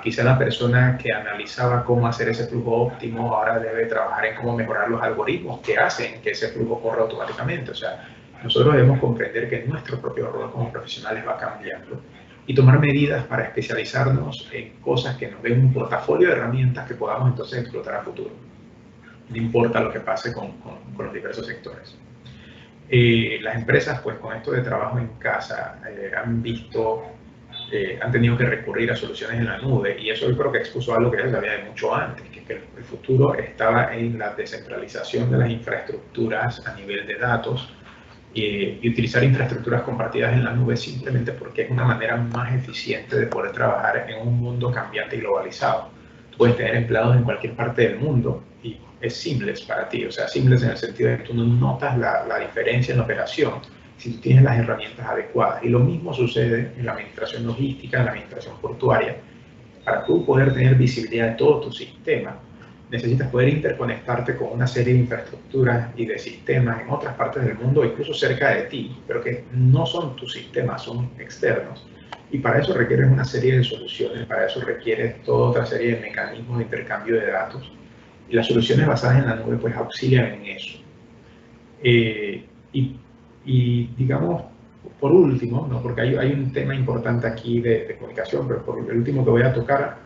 Quizá la persona que analizaba cómo hacer ese flujo óptimo ahora debe trabajar en cómo mejorar los algoritmos que hacen que ese flujo corra automáticamente. O sea, nosotros debemos comprender que nuestro propio rol como profesionales va cambiando y tomar medidas para especializarnos en cosas que nos den un portafolio de herramientas que podamos entonces explotar a futuro. No importa lo que pase con los diversos sectores. Las empresas, pues con esto de trabajo en casa, han tenido que recurrir a soluciones en la nube, y eso yo creo que expuso algo que ya se sabía de mucho antes, que el futuro estaba en la descentralización de las infraestructuras a nivel de datos y utilizar infraestructuras compartidas en la nube simplemente porque es una manera más eficiente de poder trabajar en un mundo cambiante y globalizado. Tú puedes tener empleados en cualquier parte del mundo y es seamless para ti, o sea, seamless en el sentido de que tú no notas la diferencia en la operación si tú tienes las herramientas adecuadas. Y lo mismo sucede en la administración logística, en la administración portuaria. Para tú poder tener visibilidad de todo tu sistema, necesitas poder interconectarte con una serie de infraestructuras y de sistemas en otras partes del mundo, incluso cerca de ti, pero que no son tus sistemas, son externos. Y para eso requieres una serie de soluciones, para eso requieres toda otra serie de mecanismos de intercambio de datos. Y las soluciones basadas en la nube pues auxilian en eso. Y digamos, por último, ¿no? Porque hay un tema importante aquí de comunicación, pero por el último que voy a tocar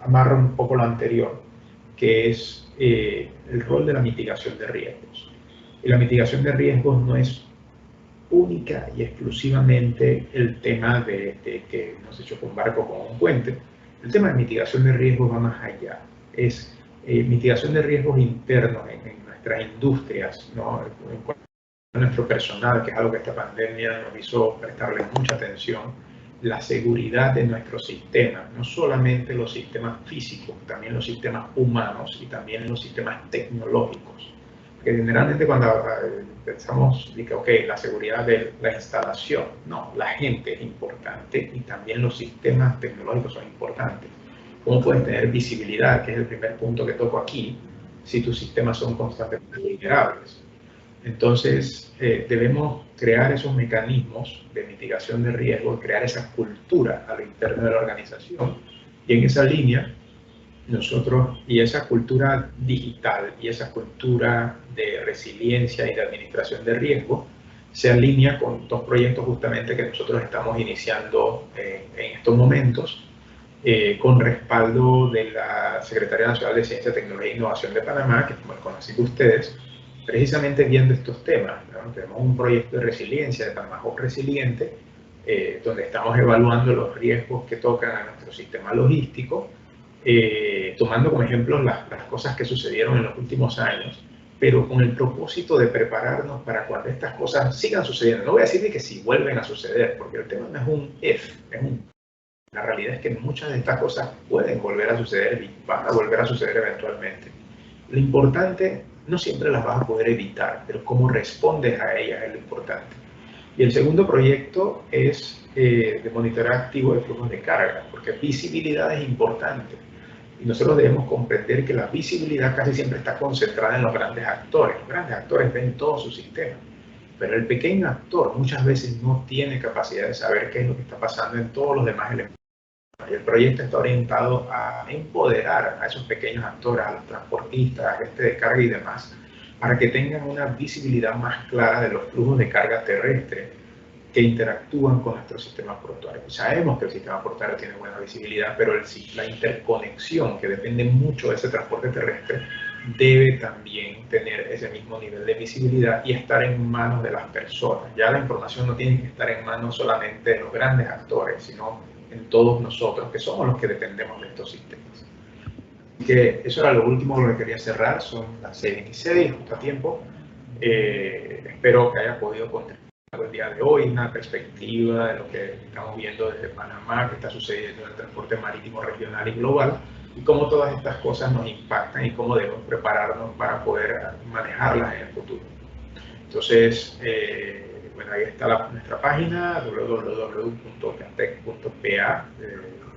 amarra un poco lo anterior, que es el rol de la mitigación de riesgos. Y la mitigación de riesgos no es única y exclusivamente el tema de que no se choque un barco con un puente. El tema de mitigación de riesgos va más allá. Es mitigación de riesgos internos en nuestras industrias, ¿no? En nuestro personal, que es algo que esta pandemia nos hizo prestarle mucha atención. La seguridad de nuestros sistemas, no solamente los sistemas físicos, también los sistemas humanos y también los sistemas tecnológicos. Porque generalmente cuando pensamos que, ok, la seguridad de la instalación, no, la gente es importante y también los sistemas tecnológicos son importantes. ¿Cómo puedes tener visibilidad, que es el primer punto que toco aquí, si tus sistemas son constantemente vulnerables? Entonces, debemos crear esos mecanismos de mitigación de riesgo, crear esa cultura a lo interno de la organización. Y en esa línea, nosotros, y esa cultura digital y esa cultura de resiliencia y de administración de riesgo, se alinea con dos proyectos justamente que nosotros estamos iniciando en estos momentos, con respaldo de la Secretaría Nacional de Ciencia, Tecnología e Innovación de Panamá, que como conocen ustedes, precisamente viendo estos temas, ¿no? Tenemos un proyecto de resiliencia, de Panamá Hub Resiliente, donde estamos evaluando los riesgos que tocan a nuestro sistema logístico, tomando como ejemplo las cosas que sucedieron en los últimos años, pero con el propósito de prepararnos para cuando estas cosas sigan sucediendo. No voy a decir que si vuelven a suceder, porque el tema no es un if, es un... La realidad es que muchas de estas cosas pueden volver a suceder y van a volver a suceder eventualmente. Lo importante, no siempre las vas a poder evitar, pero cómo respondes a ellas es lo importante. Y el segundo proyecto es de monitoreo activo de flujos de carga, porque visibilidad es importante. Y nosotros debemos comprender que la visibilidad casi siempre está concentrada en los grandes actores. Los grandes actores ven todo su sistema, pero el pequeño actor muchas veces no tiene capacidad de saber qué es lo que está pasando en todos los demás elementos. Y el proyecto está orientado a empoderar a esos pequeños actores, a los transportistas, a gente de carga y demás, para que tengan una visibilidad más clara de los flujos de carga terrestre que interactúan con nuestro sistema portuario. Sabemos que el sistema portuario tiene buena visibilidad, pero la interconexión, que depende mucho de ese transporte terrestre, debe también tener ese mismo nivel de visibilidad y estar en manos de las personas. Ya la información no tiene que estar en manos solamente de los grandes actores, sino en todos nosotros, que somos los que dependemos de estos sistemas. Así que eso era lo último lo que quería cerrar. Son las 6:26, justo a tiempo. Espero que haya podido contribuir el día de hoy una perspectiva de lo que estamos viendo desde Panamá, que está sucediendo en el transporte marítimo regional y global, y cómo todas estas cosas nos impactan y cómo debemos prepararnos para poder manejarlas en el futuro. Entonces, bueno, ahí está nuestra página, www.cantec.pa,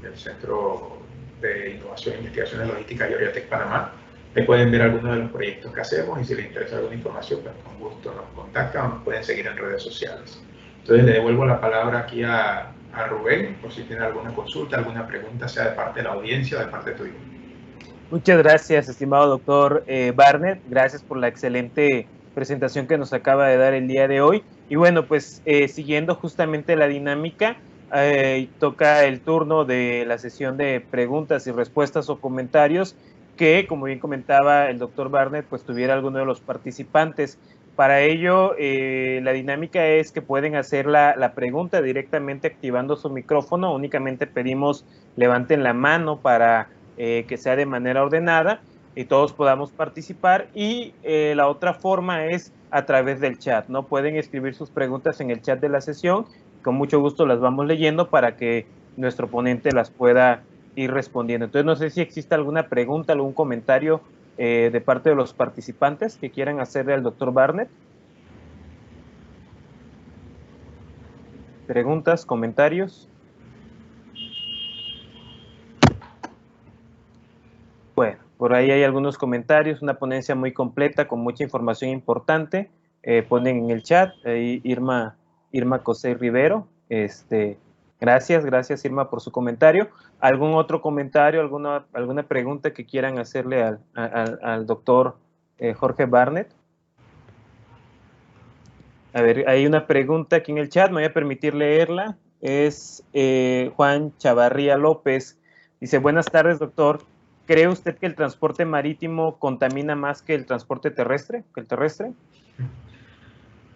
del Centro de Innovación e Investigación en Logística Georgia Tech Panamá. Ahí pueden ver algunos de los proyectos que hacemos y si les interesa alguna información, pues con gusto nos contactan o nos pueden seguir en redes sociales. Entonces le devuelvo la palabra aquí a Rubén, por si tiene alguna consulta, alguna pregunta, sea de parte de la audiencia o de parte tuya. Muchas gracias, estimado doctor Barnett. Gracias por la excelente presentación que nos acaba de dar el día de hoy. Y bueno, pues siguiendo justamente la dinámica, toca el turno de la sesión de preguntas y respuestas o comentarios que, como bien comentaba el doctor Barnett, pues tuviera alguno de los participantes. Para ello, la dinámica es que pueden hacer la pregunta directamente activando su micrófono. Únicamente pedimos levanten la mano para que sea de manera ordenada y todos podamos participar. Y la otra forma es a través del chat, ¿no? Pueden escribir sus preguntas en el chat de la sesión. Con mucho gusto las vamos leyendo para que nuestro ponente las pueda ir respondiendo. Entonces, no sé si existe alguna pregunta, algún comentario de parte de los participantes que quieran hacerle al doctor Barnett. ¿Preguntas, comentarios? Bueno, por ahí hay algunos comentarios, una ponencia muy completa con mucha información importante. Ponen en el chat, Irma Cosé Rivero. Gracias Irma por su comentario. ¿Algún otro comentario, alguna pregunta que quieran hacerle al doctor Jorge Barnett? A ver, hay una pregunta aquí en el chat, me voy a permitir leerla. Es Juan Chavarría López. Dice, buenas tardes, doctor. ¿Cree usted que el transporte marítimo contamina más que el transporte terrestre?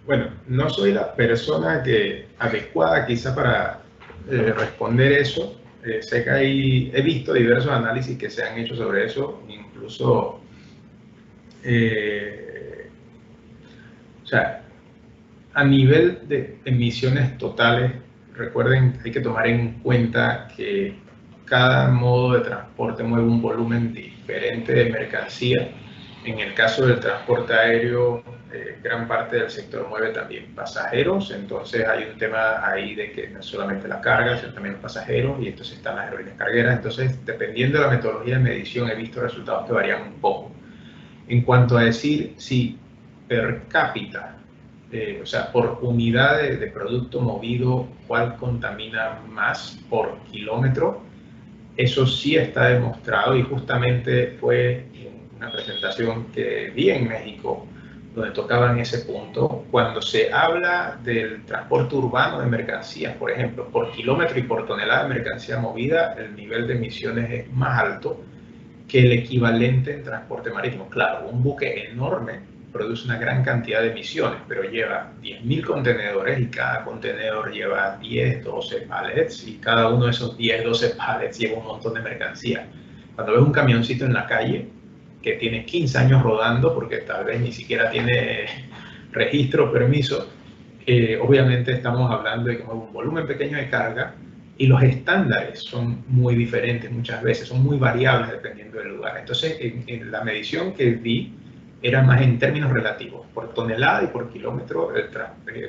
Bueno, no soy la persona adecuada quizá para responder eso. Sé que he visto diversos análisis que se han hecho sobre eso, incluso, o sea, a nivel de emisiones totales, recuerden, hay que tomar en cuenta que cada modo de transporte mueve un volumen diferente de mercancía. En el caso del transporte aéreo, gran parte del sector mueve también pasajeros, entonces hay un tema ahí de que no solamente la carga, sino también los pasajeros, y entonces están las aerolíneas cargueras. Entonces, dependiendo de la metodología de medición, he visto resultados que varían un poco. En cuanto a decir si per cápita, o sea, por unidad de producto movido, cuál contamina más por kilómetro, eso sí está demostrado y justamente fue una presentación que vi en México donde tocaban ese punto. Cuando se habla del transporte urbano de mercancías, por ejemplo, por kilómetro y por tonelada de mercancía movida, el nivel de emisiones es más alto que el equivalente en transporte marítimo. Claro, un buque enorme produce una gran cantidad de emisiones, pero lleva 10.000 contenedores y cada contenedor lleva 10, 12 pallets y cada uno de esos 10, 12 pallets lleva un montón de mercancía. Cuando ves un camioncito en la calle que tiene 15 años rodando, porque tal vez ni siquiera tiene registro o permiso, obviamente estamos hablando de que mueve un volumen pequeño de carga y los estándares son muy diferentes muchas veces, son muy variables dependiendo del lugar. Entonces, en la medición que vi, era más en términos relativos, por tonelada y por kilómetro,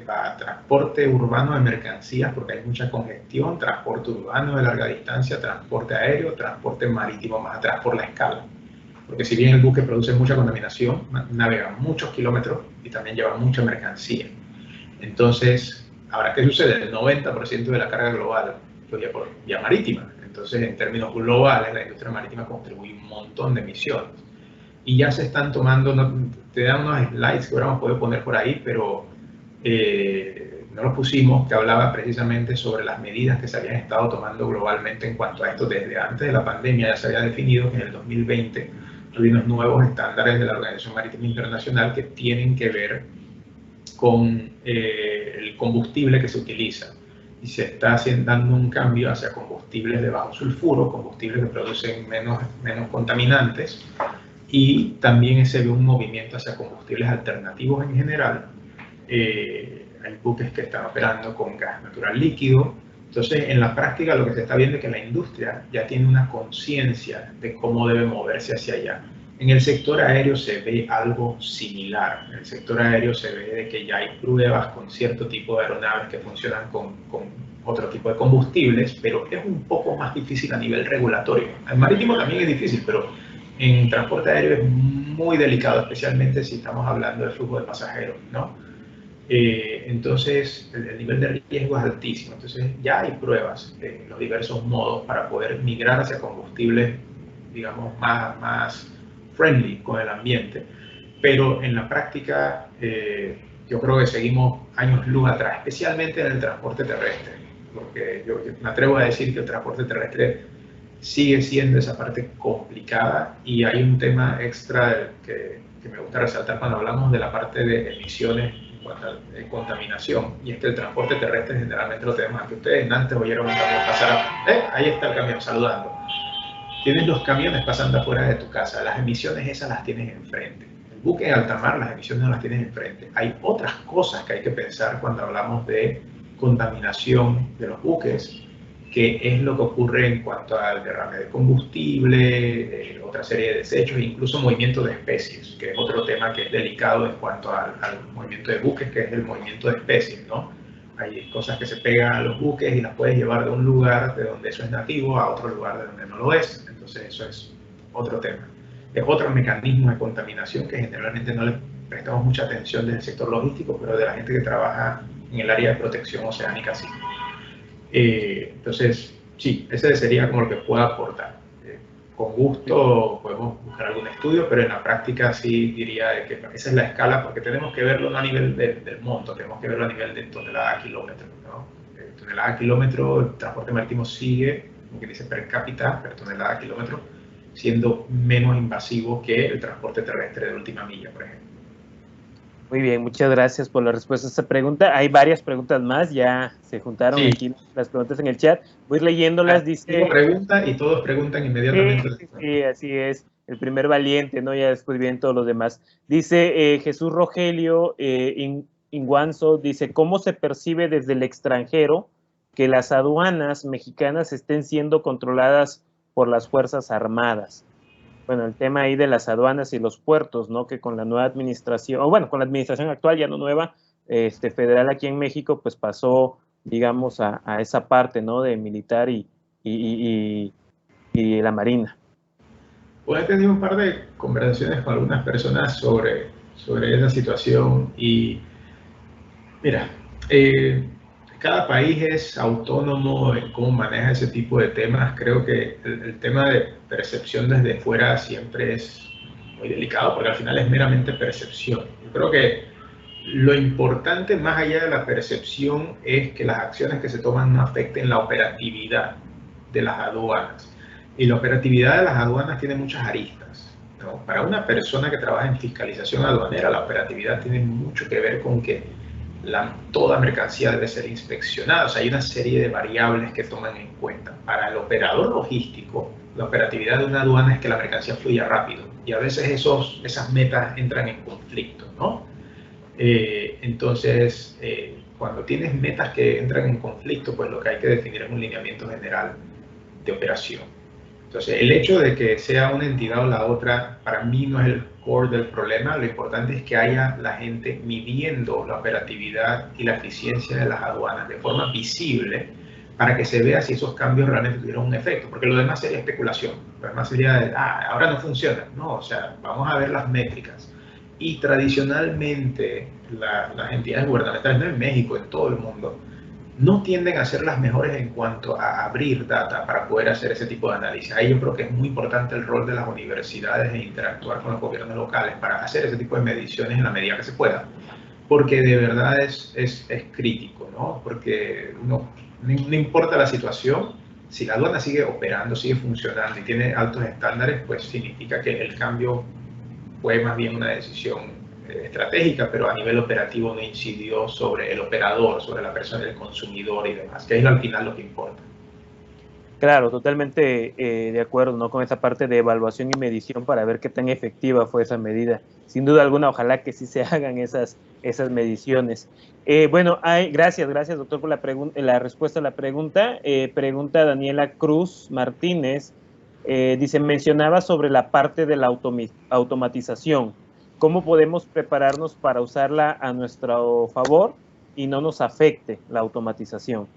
para transporte urbano de mercancías, porque hay mucha congestión, transporte urbano de larga distancia, transporte aéreo, transporte marítimo más atrás por la escala. Porque si bien el buque produce mucha contaminación, navega muchos kilómetros y también lleva mucha mercancía. Entonces, ahora, ¿qué sucede? El 90% de la carga global fluye por vía marítima. Entonces, en términos globales, la industria marítima contribuye un montón de emisiones. Y ya se están tomando, te dan unos slides que hubiéramos podido poner por ahí, pero no los pusimos, que hablaba precisamente sobre las medidas que se habían estado tomando globalmente en cuanto a esto. Desde antes de la pandemia ya se había definido que en el 2020 hay unos nuevos estándares de la Organización Marítima Internacional que tienen que ver con el combustible que se utiliza. Y se está dando un cambio hacia combustibles de bajo sulfuro, combustibles que producen menos contaminantes, y también se ve un movimiento hacia combustibles alternativos en general. Hay buques que están operando con gas natural líquido. Entonces, en la práctica lo que se está viendo es que la industria ya tiene una conciencia de cómo debe moverse hacia allá. En el sector aéreo se ve algo similar. En el sector aéreo se ve de que ya hay pruebas con cierto tipo de aeronaves que funcionan con otro tipo de combustibles, pero es un poco más difícil a nivel regulatorio. El marítimo también es difícil, pero En transporte aéreo es muy delicado, especialmente si estamos hablando de flujo de pasajeros, ¿no? Entonces, el nivel de riesgo es altísimo. Entonces, ya hay pruebas en los diversos modos para poder migrar hacia combustibles, digamos, más friendly con el ambiente. Pero en la práctica, yo creo que seguimos años luz atrás, especialmente en el transporte terrestre. Porque yo me atrevo a decir que el transporte terrestre sigue siendo esa parte complicada, y hay un tema extra que me gusta resaltar cuando hablamos de la parte de emisiones en cuanto a contaminación, y es que el transporte terrestre generalmente lo tenemos aquí. Ustedes antes oyeron un camión pasar, ahí está el camión saludando. Tienes los camiones pasando afuera de tu casa, las emisiones esas las tienes enfrente. El buque en alta mar, las emisiones no las tienes enfrente. Hay otras cosas que hay que pensar cuando hablamos de contaminación de los buques, que es lo que ocurre en cuanto al derrame de combustible, otra serie de desechos, e incluso movimiento de especies, que es otro tema que es delicado en cuanto al movimiento de buques, que es el movimiento de especies, ¿no? Hay cosas que se pegan a los buques y las puedes llevar de un lugar de donde eso es nativo a otro lugar de donde no lo es. Entonces eso es otro tema. Es otro mecanismo de contaminación que generalmente no le prestamos mucha atención del sector logístico, pero de la gente que trabaja en el área de protección oceánica sí. Entonces, sí, ese sería como lo que pueda aportar. Con gusto podemos buscar algún estudio, pero en la práctica sí diría que esa es la escala, porque tenemos que verlo no a nivel del monto, tenemos que verlo a nivel de tonelada a kilómetro, ¿no? Tonelada a kilómetro, el transporte marítimo sigue, como que dice per cápita, per tonelada a kilómetro, siendo menos invasivo que el transporte terrestre de última milla, por ejemplo. Muy bien, muchas gracias por la respuesta a esta pregunta. Hay varias preguntas más, ya se juntaron aquí las preguntas en el chat. Voy leyéndolas, dice... Pregunta y todos preguntan inmediatamente. Sí, así es. El primer valiente, ¿no? Ya después vienen todos los demás. Dice Jesús Rogelio Inguanzo, dice, ¿cómo se percibe desde el extranjero que las aduanas mexicanas estén siendo controladas por las Fuerzas Armadas? Bueno, el tema ahí de las aduanas y los puertos, ¿no? Que con la nueva administración, o bueno, con la administración actual, ya no nueva, federal aquí en México, pues pasó, digamos, a esa parte, ¿no? De militar y la Marina. Pues he tenido un par de conversaciones con algunas personas sobre esa situación, y mira, cada país es autónomo en cómo maneja ese tipo de temas. Creo que el tema de percepción desde fuera siempre es muy delicado, porque al final es meramente percepción. Yo creo que lo importante, más allá de la percepción, es que las acciones que se toman no afecten la operatividad de las aduanas. Y la operatividad de las aduanas tiene muchas aristas, ¿no? Para una persona que trabaja en fiscalización aduanera, la operatividad tiene mucho que ver con que toda mercancía debe ser inspeccionada. O sea, hay una serie de variables que toman en cuenta. Para el operador logístico, la operatividad de una aduana es que la mercancía fluya rápido, y a veces esas metas entran en conflicto, ¿no? Entonces, cuando tienes metas que entran en conflicto, pues lo que hay que definir es un lineamiento general de operación. Entonces, el hecho de que sea una entidad o la otra, para mí no es el core del problema. Lo importante es que haya la gente midiendo la operatividad y la eficiencia de las aduanas de forma visible, para que se vea si esos cambios realmente tuvieron un efecto, porque lo demás sería especulación. Lo demás sería de, ahora no funciona. No, o sea, vamos a ver las métricas. Y tradicionalmente las entidades gubernamentales, no en México, en todo el mundo, no tienden a ser las mejores en cuanto a abrir data para poder hacer ese tipo de análisis. Ahí yo creo que es muy importante el rol de las universidades e interactuar con los gobiernos locales para hacer ese tipo de mediciones en la medida que se pueda, porque de verdad es crítico, ¿no? Porque no importa la situación, si la aduana sigue operando, sigue funcionando y tiene altos estándares, pues significa que el cambio fue más bien una decisión estratégica, pero a nivel operativo no incidió sobre el operador, sobre la persona, el consumidor y demás, que es al final lo que importa. Claro, totalmente de acuerdo, ¿no? Con esa parte de evaluación y medición para ver qué tan efectiva fue esa medida. Sin duda alguna, ojalá que sí se hagan esas mediciones. Bueno, gracias, doctor, por la respuesta a la pregunta. Pregunta Daniela Cruz Martínez. Dice, mencionaba sobre la parte de la automatización. ¿Cómo podemos prepararnos para usarla a nuestro favor y no nos afecte la automatización?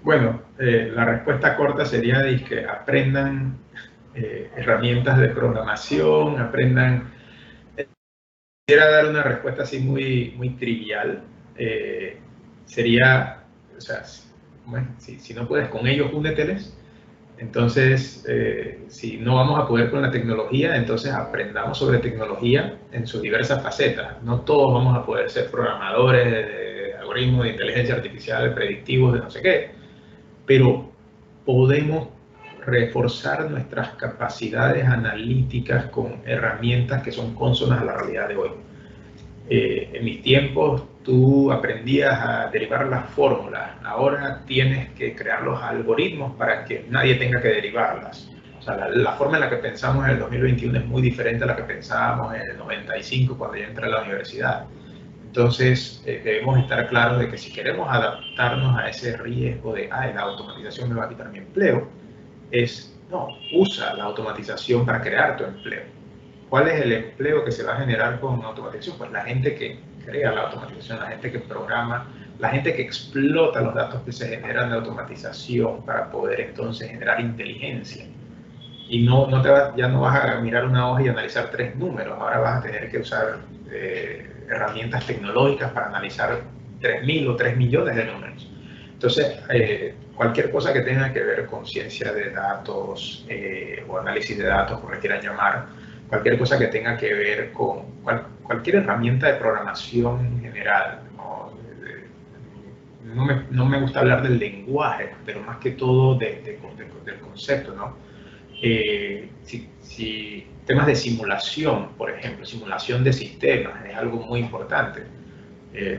Bueno, la respuesta corta sería que aprendan herramientas de programación, aprendan. Quisiera dar una respuesta así muy trivial. Sería, o sea, bueno, si no puedes con ellos, úneteles. Entonces, si no vamos a poder con la tecnología, entonces aprendamos sobre tecnología en sus diversas facetas. No todos vamos a poder ser programadores de algoritmos de inteligencia artificial, predictivos, de no sé qué, pero podemos reforzar nuestras capacidades analíticas con herramientas que son cónsonas a la realidad de hoy. En mis tiempos tú aprendías a derivar las fórmulas, ahora tienes que crear los algoritmos para que nadie tenga que derivarlas. O sea, la forma en la que pensamos en el 2021 es muy diferente a la que pensábamos en el 95 cuando yo entré a la universidad. Entonces debemos estar claros de que si queremos adaptarnos a ese riesgo de la automatización me va a quitar mi empleo, no, usa la automatización para crear tu empleo. ¿Cuál es el empleo que se va a generar con automatización? Pues la gente que crea la automatización, la gente que programa, la gente que explota los datos que se generan de automatización para poder entonces generar inteligencia. Y ya no vas a mirar una hoja y analizar 3 números, ahora vas a tener que usar herramientas tecnológicas para analizar 3.000 o 3 millones de números. Entonces, cualquier cosa que tenga que ver con ciencia de datos o análisis de datos, como le quieran llamar, cualquier cosa que tenga que ver con cualquier herramienta de programación en general, no me gusta hablar del lenguaje, pero más que todo del concepto, ¿no? Si temas de simulación, por ejemplo, simulación de sistemas, es algo muy importante.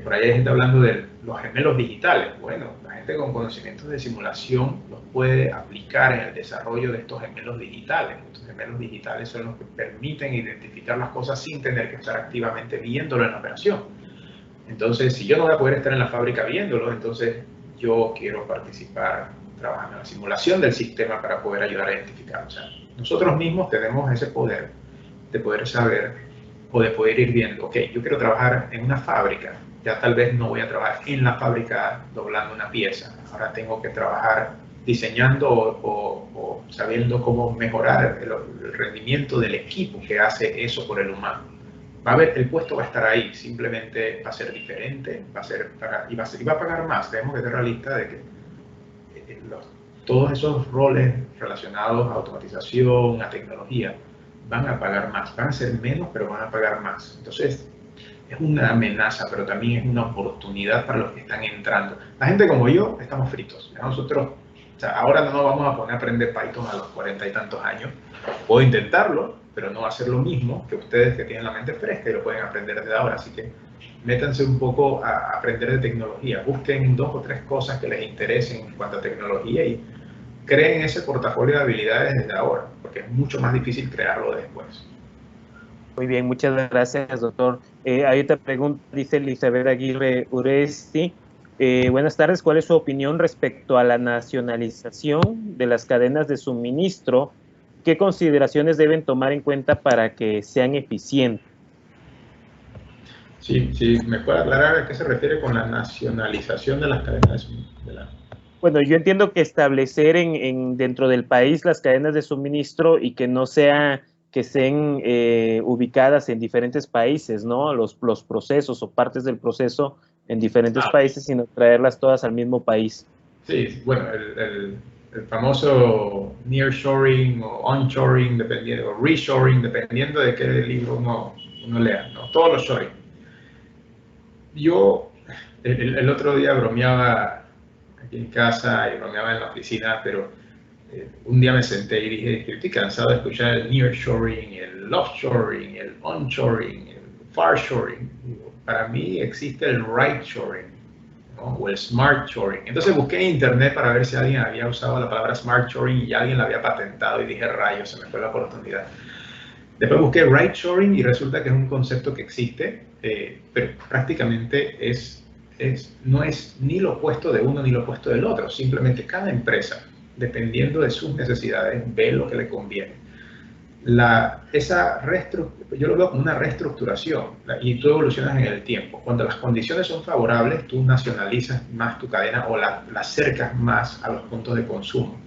Por ahí hay gente hablando de los gemelos digitales. Bueno, la gente con conocimientos de simulación los puede aplicar en el desarrollo de estos gemelos digitales. Estos gemelos digitales son los que permiten identificar las cosas sin tener que estar activamente viéndolo en la operación. Entonces, si yo no voy a poder estar en la fábrica viéndolo, entonces yo quiero participar trabajando en la simulación del sistema para poder ayudar a identificarlo. O sea, nosotros mismos tenemos ese poder de poder saber o de poder ir viendo, ok, yo quiero trabajar en una fábrica, ya tal vez no voy a trabajar en la fábrica doblando una pieza, ahora tengo que trabajar diseñando o sabiendo cómo mejorar el rendimiento del equipo que hace eso por el humano. El puesto va a estar ahí, simplemente va a ser diferente, y va a pagar más. Tenemos que ser realistas de que todos esos roles relacionados a automatización, a tecnología, van a pagar más, van a ser menos, pero van a pagar más. Entonces, es una amenaza, pero también es una oportunidad para los que están entrando. La gente como yo, estamos fritos. Nosotros, ahora no nos vamos a poner a aprender Python a los 40 y tantos años. Puedo intentarlo, pero no va a ser lo mismo que ustedes que tienen la mente fresca y lo pueden aprender desde ahora. Así que métanse un poco a aprender de tecnología. Busquen 2 o 3 cosas que les interesen en cuanto a tecnología y creen ese portafolio de habilidades desde ahora, porque es mucho más difícil crearlo después. Muy bien, muchas gracias, doctor. Hay otra pregunta, dice Elizabeth Aguirre Uresti. Buenas tardes, ¿cuál es su opinión respecto a la nacionalización de las cadenas de suministro? ¿Qué consideraciones deben tomar en cuenta para que sean eficientes? Sí, ¿me puede aclarar a qué se refiere con la nacionalización de las cadenas de suministro? Bueno, yo entiendo que establecer dentro del país las cadenas de suministro y que no sea que estén ubicadas en diferentes países, ¿no? Los procesos o partes del proceso en diferentes países, sino traerlas todas al mismo país. Sí, bueno, el famoso nearshoring o onshoring, o reshoring, dependiendo de qué libro uno lea, ¿no? Todos los shoring. Yo el otro día bromeaba aquí en casa y bromeaba en la oficina, pero un día me senté y dije, estoy cansado de escuchar el nearshoring, el offshoring, el onshoring, el farshoring. Para mí existe el rightshoring, ¿no? O el smartshoring. Entonces busqué en internet para ver si alguien había usado la palabra smartshoring y alguien la había patentado y dije, rayos, se me fue la oportunidad. Después busqué rightshoring y resulta que es un concepto que existe, pero prácticamente no es ni lo opuesto de uno ni lo opuesto del otro. Simplemente cada empresa, dependiendo de sus necesidades, ve lo que le conviene. Yo lo veo como una reestructuración y tú evolucionas en el tiempo. Cuando las condiciones son favorables, tú nacionalizas más tu cadena o la acercas más a los puntos de consumo.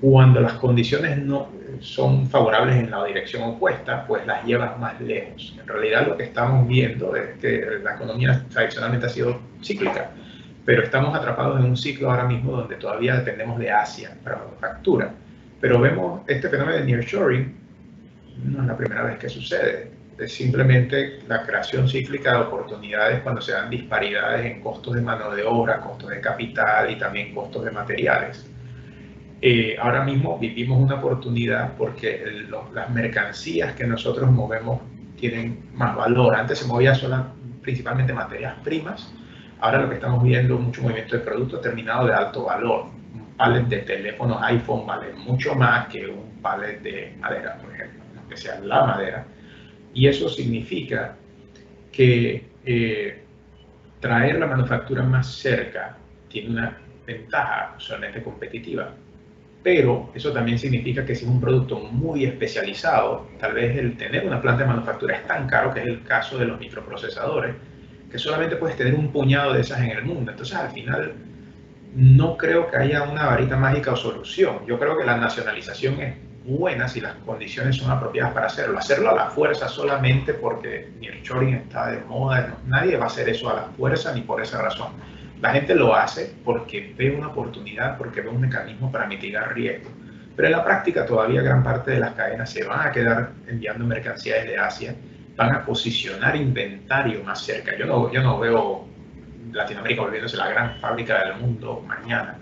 Cuando las condiciones no son favorables en la dirección opuesta, pues las llevas más lejos. En realidad lo que estamos viendo es que la economía tradicionalmente ha sido cíclica, pero estamos atrapados en un ciclo ahora mismo donde todavía dependemos de Asia para manufactura. Pero vemos este fenómeno de nearshoring, no es la primera vez que sucede. Es simplemente la creación cíclica de oportunidades cuando se dan disparidades en costos de mano de obra, costos de capital y también costos de materiales. Ahora mismo vivimos una oportunidad porque las mercancías que nosotros movemos tienen más valor. Antes se movía principalmente materias primas. Ahora lo que estamos viendo es mucho movimiento de productos terminados de alto valor. Un pallet de teléfonos iPhone vale mucho más que un pallet de madera, por ejemplo, en especial la madera. Y eso significa que traer la manufactura más cerca tiene una ventaja usualmente competitiva. Pero eso también significa que si es un producto muy especializado, tal vez el tener una planta de manufactura es tan caro, que es el caso de los microprocesadores, que solamente puedes tener un puñado de esas en el mundo. Entonces, al final, no creo que haya una varita mágica o solución. Yo creo que la nacionalización es buena si las condiciones son apropiadas para hacerlo. Hacerlo a la fuerza solamente porque nearshoring está de moda, no, nadie va a hacer eso a la fuerza ni por esa razón. La gente lo hace porque ve una oportunidad, porque ve un mecanismo para mitigar riesgos. Pero en la práctica todavía gran parte de las cadenas se van a quedar enviando mercancías desde Asia, van a posicionar inventario más cerca. Yo no veo Latinoamérica volviéndose la gran fábrica del mundo mañana.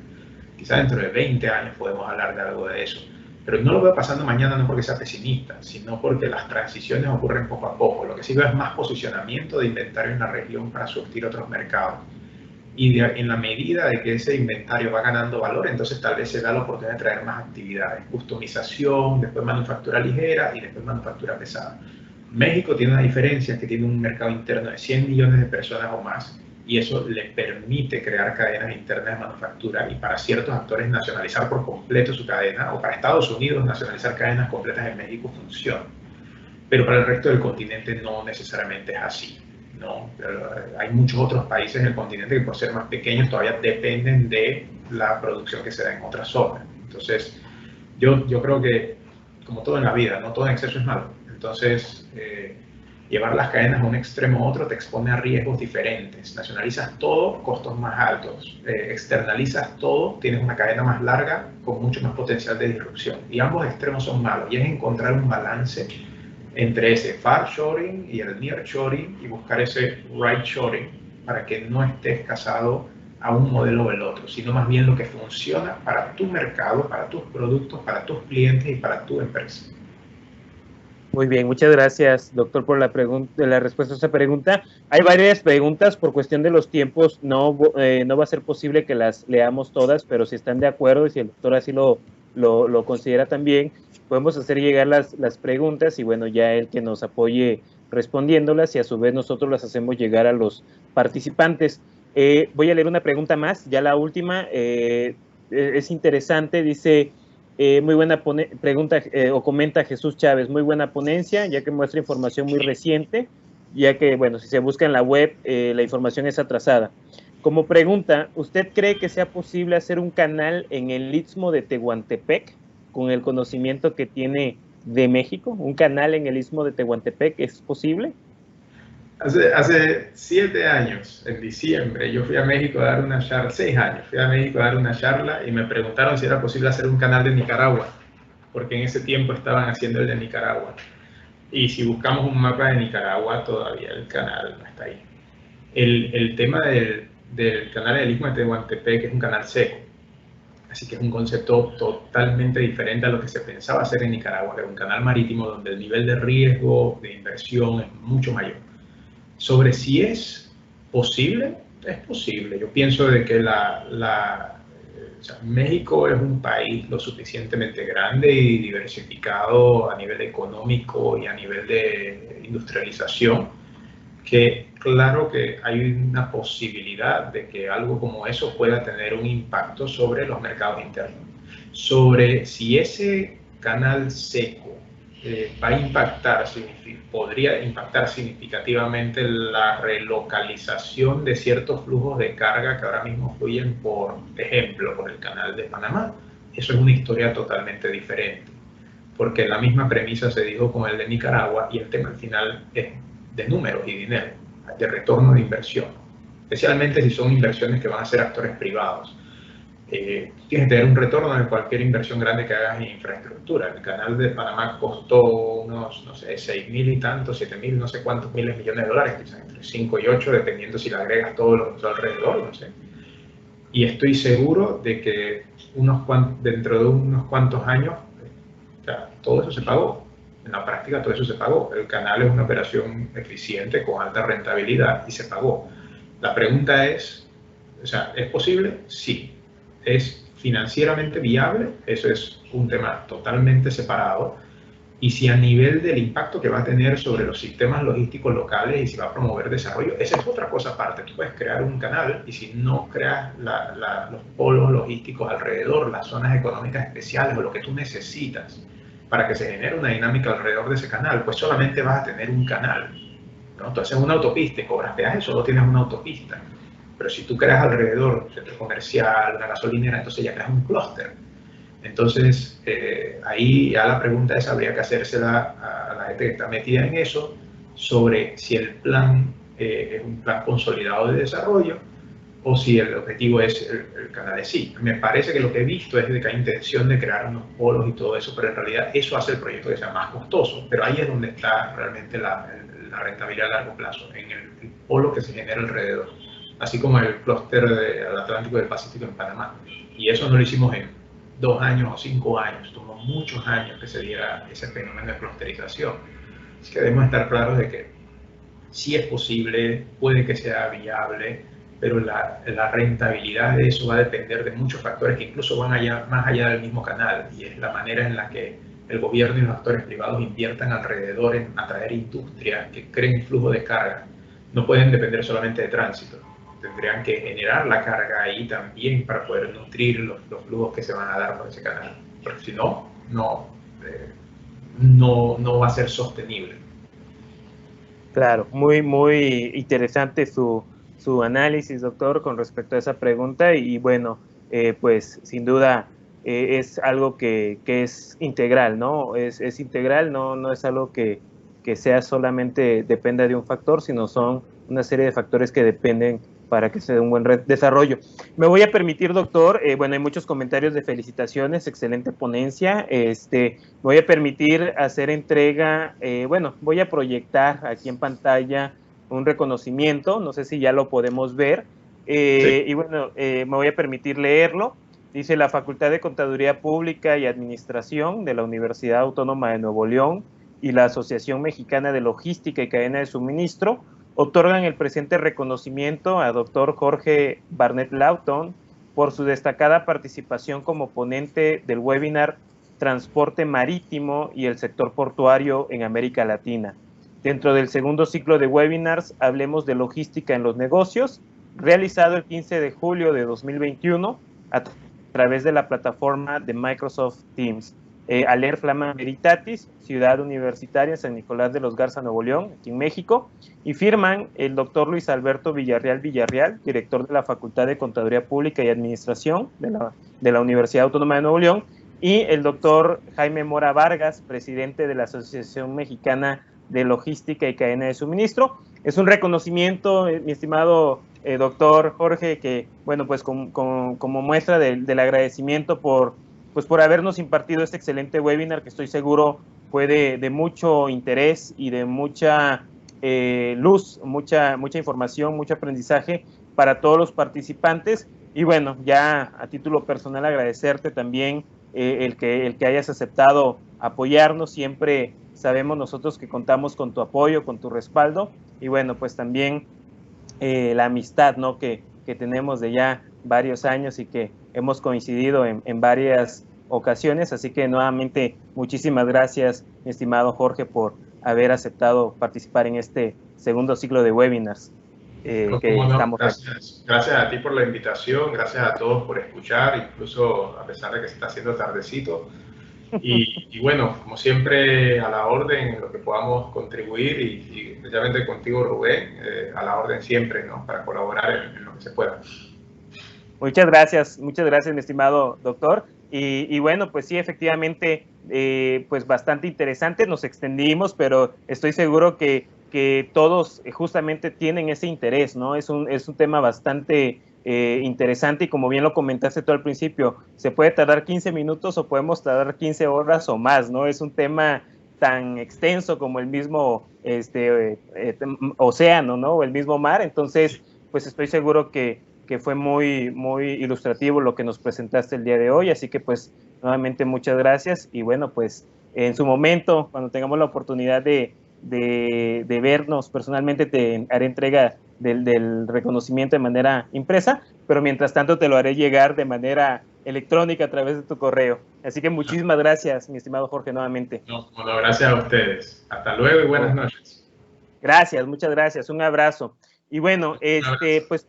Quizá dentro de 20 años podemos hablar de algo de eso. Pero no lo veo pasando mañana no porque sea pesimista, sino porque las transiciones ocurren poco a poco. Lo que sí veo es más posicionamiento de inventario en la región para surtir otros mercados. Y en la medida de que ese inventario va ganando valor, entonces tal vez se da la oportunidad de traer más actividades, customización, después manufactura ligera y después manufactura pesada. México tiene una diferencia, que tiene un mercado interno de 100 millones de personas o más, y eso le permite crear cadenas internas de manufactura y para ciertos actores nacionalizar por completo su cadena, o para Estados Unidos nacionalizar cadenas completas en México funciona. Pero para el resto del continente no necesariamente es así. ¿No? Hay muchos otros países en el continente que por ser más pequeños todavía dependen de la producción que se da en otras zonas. Entonces, yo creo que, como todo en la vida, no todo en exceso es malo. Entonces, llevar las cadenas a un extremo u otro te expone a riesgos diferentes. Nacionalizas todo, costos más altos. Externalizas todo, tienes una cadena más larga con mucho más potencial de disrupción. Y ambos extremos son malos. Y es encontrar un balance entre ese far shoring y el near shoring y buscar ese right shoring para que no estés casado a un modelo o el otro, sino más bien lo que funciona para tu mercado, para tus productos, para tus clientes y para tu empresa. Muy bien, muchas gracias, doctor, por la respuesta a esa pregunta. Hay varias preguntas, por cuestión de los tiempos, no va a ser posible que las leamos todas, pero si están de acuerdo y si el doctor así lo considera también, podemos hacer llegar las preguntas y bueno, ya él que nos apoye respondiéndolas y a su vez nosotros las hacemos llegar a los participantes. Voy a leer una pregunta más, ya la última, es interesante, dice... muy buena pregunta o comenta Jesús Chávez, muy buena ponencia, ya que muestra información muy reciente, ya que, bueno, si se busca en la web, la información es atrasada. Como pregunta, ¿usted cree que sea posible hacer un canal en el Istmo de Tehuantepec con el conocimiento que tiene de México? ¿Un canal en el Istmo de Tehuantepec es posible? Hace 7 años, en diciembre, yo fui a México a dar una charla, 6 años, fui a México a dar una charla y me preguntaron si era posible hacer un canal de Nicaragua, porque en ese tiempo estaban haciendo el de Nicaragua. Y si buscamos un mapa de Nicaragua, todavía el canal no está ahí. El tema del canal del Istmo de Tehuantepec es un canal seco, así que es un concepto totalmente diferente a lo que se pensaba hacer en Nicaragua, que era un canal marítimo donde el nivel de riesgo, de inversión es mucho mayor. Sobre si es posible, es posible. Yo pienso de que México es un país lo suficientemente grande y diversificado a nivel económico y a nivel de industrialización, que claro que hay una posibilidad de que algo como eso pueda tener un impacto sobre los mercados internos. Sobre si ese canal seco va a impactar, podría impactar significativamente la relocalización de ciertos flujos de carga que ahora mismo fluyen, por ejemplo, por el canal de Panamá eso es una historia totalmente diferente, porque la misma premisa se dijo con el de Nicaragua y el tema al final es de números y dinero, de retorno de inversión, especialmente si son inversiones que van a ser actores privados. Tienes que tener un retorno de cualquier inversión grande que hagas en infraestructura. El canal de Panamá costó unos, no sé, 6.000 y tantos, 7.000, no sé cuántos miles de millones de dólares, quizás entre 5 y 8, dependiendo si le agregas todo lo que está alrededor, no sé. Y estoy seguro de que dentro de unos cuantos años, o sea, todo eso se pagó. En la práctica todo eso se pagó. El canal es una operación eficiente, con alta rentabilidad, y se pagó. La pregunta es, o sea, ¿es posible? Sí. ¿Es financieramente viable? Eso es un tema totalmente separado. Y si a nivel del impacto que va a tener sobre los sistemas logísticos locales y si va a promover desarrollo, esa es otra cosa aparte. Tú puedes crear un canal y si no creas los polos logísticos alrededor, las zonas económicas especiales o lo que tú necesitas para que se genere una dinámica alrededor de ese canal, pues solamente vas a tener un canal, ¿no? Tú haces una autopista y cobras peaje, solo tienes una autopista. Pero si tú creas alrededor un centro comercial, una gasolinera, entonces ya creas un clúster. Entonces, ahí ya la pregunta esa habría que hacérsela a la gente que está metida en eso, sobre si el plan es un plan consolidado de desarrollo o si el objetivo es el canal de sí. Me parece que lo que he visto es de que hay intención de crear unos polos y todo eso, pero en realidad eso hace el proyecto que sea más costoso. Pero ahí es donde está realmente la rentabilidad a largo plazo, en el polo que se genera alrededor, así como el clúster del Atlántico y del Pacífico en Panamá. Y eso no lo hicimos en 2 años o 5 años, tomó muchos años que se diera ese fenómeno de clusterización. Así que debemos estar claros de que sí es posible, puede que sea viable, pero la rentabilidad de eso va a depender de muchos factores que incluso van más allá del mismo canal, y es la manera en la que el gobierno y los actores privados inviertan alrededor en atraer industria, que creen flujo de carga. No pueden depender solamente de tránsito. Tendrían que generar la carga ahí también para poder nutrir los flujos que se van a dar por ese canal. Porque si no, no va a ser sostenible. Claro, muy interesante su análisis, doctor, con respecto a esa pregunta. Y bueno, pues sin duda es algo que es integral, ¿no? Es integral, no es algo que sea solamente dependa de un factor, sino son una serie de factores que dependen para que se dé un buen desarrollo. Me voy a permitir, doctor, bueno, hay muchos comentarios de felicitaciones, excelente ponencia. Me voy a permitir hacer entrega, bueno, voy a proyectar aquí en pantalla un reconocimiento, no sé si ya lo podemos ver, Sí. y bueno, me voy a permitir leerlo. Dice: la Facultad de Contaduría Pública y Administración de la Universidad Autónoma de Nuevo León y la Asociación Mexicana de Logística y Cadena de Suministro otorgan el presente reconocimiento a Dr. Jorge Barnett Lawton por su destacada participación como ponente del webinar Transporte Marítimo y el Sector Portuario en América Latina. Dentro del segundo ciclo de webinars, hablemos de logística en los negocios, realizado el 15 de julio de 2021 a través de la plataforma de Microsoft Teams. Aler Flama Veritatis, Ciudad Universitaria San Nicolás de los Garza, Nuevo León, aquí en México, y firman el doctor Luis Alberto Villarreal, director de la Facultad de Contaduría Pública y Administración de la Universidad Autónoma de Nuevo León, y el doctor Jaime Mora Vargas, presidente de la Asociación Mexicana de Logística y Cadena de Suministro. Es un reconocimiento, mi estimado doctor Jorge, que, bueno, pues como muestra del agradecimiento por habernos impartido este excelente webinar, que estoy seguro fue de mucho interés y de mucha luz, mucha información, mucho aprendizaje para todos los participantes. Y bueno, ya a título personal agradecerte también el que hayas aceptado apoyarnos. Siempre sabemos nosotros que contamos con tu apoyo, con tu respaldo, y bueno, pues también la amistad, ¿no?, que tenemos de ya varios años y que hemos coincidido en varias ocasiones. Así que nuevamente muchísimas gracias, mi estimado Jorge, por haber aceptado participar en este segundo ciclo de webinars. Gracias a ti por la invitación, gracias a todos por escuchar, incluso a pesar de que se está haciendo tardecito. Y bueno, como siempre, a la orden en lo que podamos contribuir, y especialmente contigo, Rubén, a la orden siempre, ¿no?, para colaborar en lo que se pueda. Muchas gracias, mi estimado doctor. Y bueno, pues sí, efectivamente, pues bastante interesante, nos extendimos, pero estoy seguro que todos justamente tienen ese interés, ¿no? Es un tema bastante interesante y como bien lo comentaste tú al principio, se puede tardar 15 minutos o podemos tardar 15 horas o más, ¿no? Es un tema tan extenso como el mismo océano, ¿no? O el mismo mar, entonces, pues estoy seguro que fue muy, muy ilustrativo lo que nos presentaste el día de hoy, así que pues nuevamente muchas gracias y bueno, pues en su momento, cuando tengamos la oportunidad de vernos personalmente, te haré entrega del reconocimiento de manera impresa, pero mientras tanto te lo haré llegar de manera electrónica a través de tu correo. Así que muchísimas gracias, mi estimado Jorge, nuevamente. No, bueno, gracias a ustedes. Hasta luego y buenas noches. Gracias, muchas gracias. Un abrazo. Y bueno, pues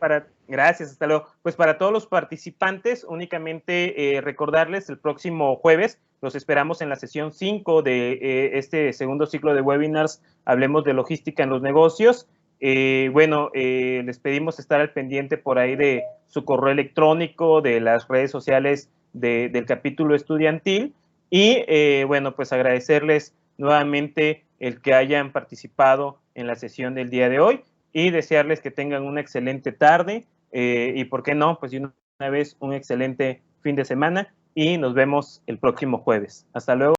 gracias, hasta luego. Pues para todos los participantes, únicamente recordarles el próximo jueves, los esperamos en la sesión 5 de este segundo ciclo de webinars, Hablemos de Logística en los Negocios. Les pedimos estar al pendiente por ahí de su correo electrónico, de las redes sociales del capítulo estudiantil. Y bueno, pues agradecerles nuevamente el que hayan participado en la sesión del día de hoy y desearles que tengan una excelente tarde y, ¿por qué no? Pues de una vez un excelente fin de semana y nos vemos el próximo jueves. Hasta luego.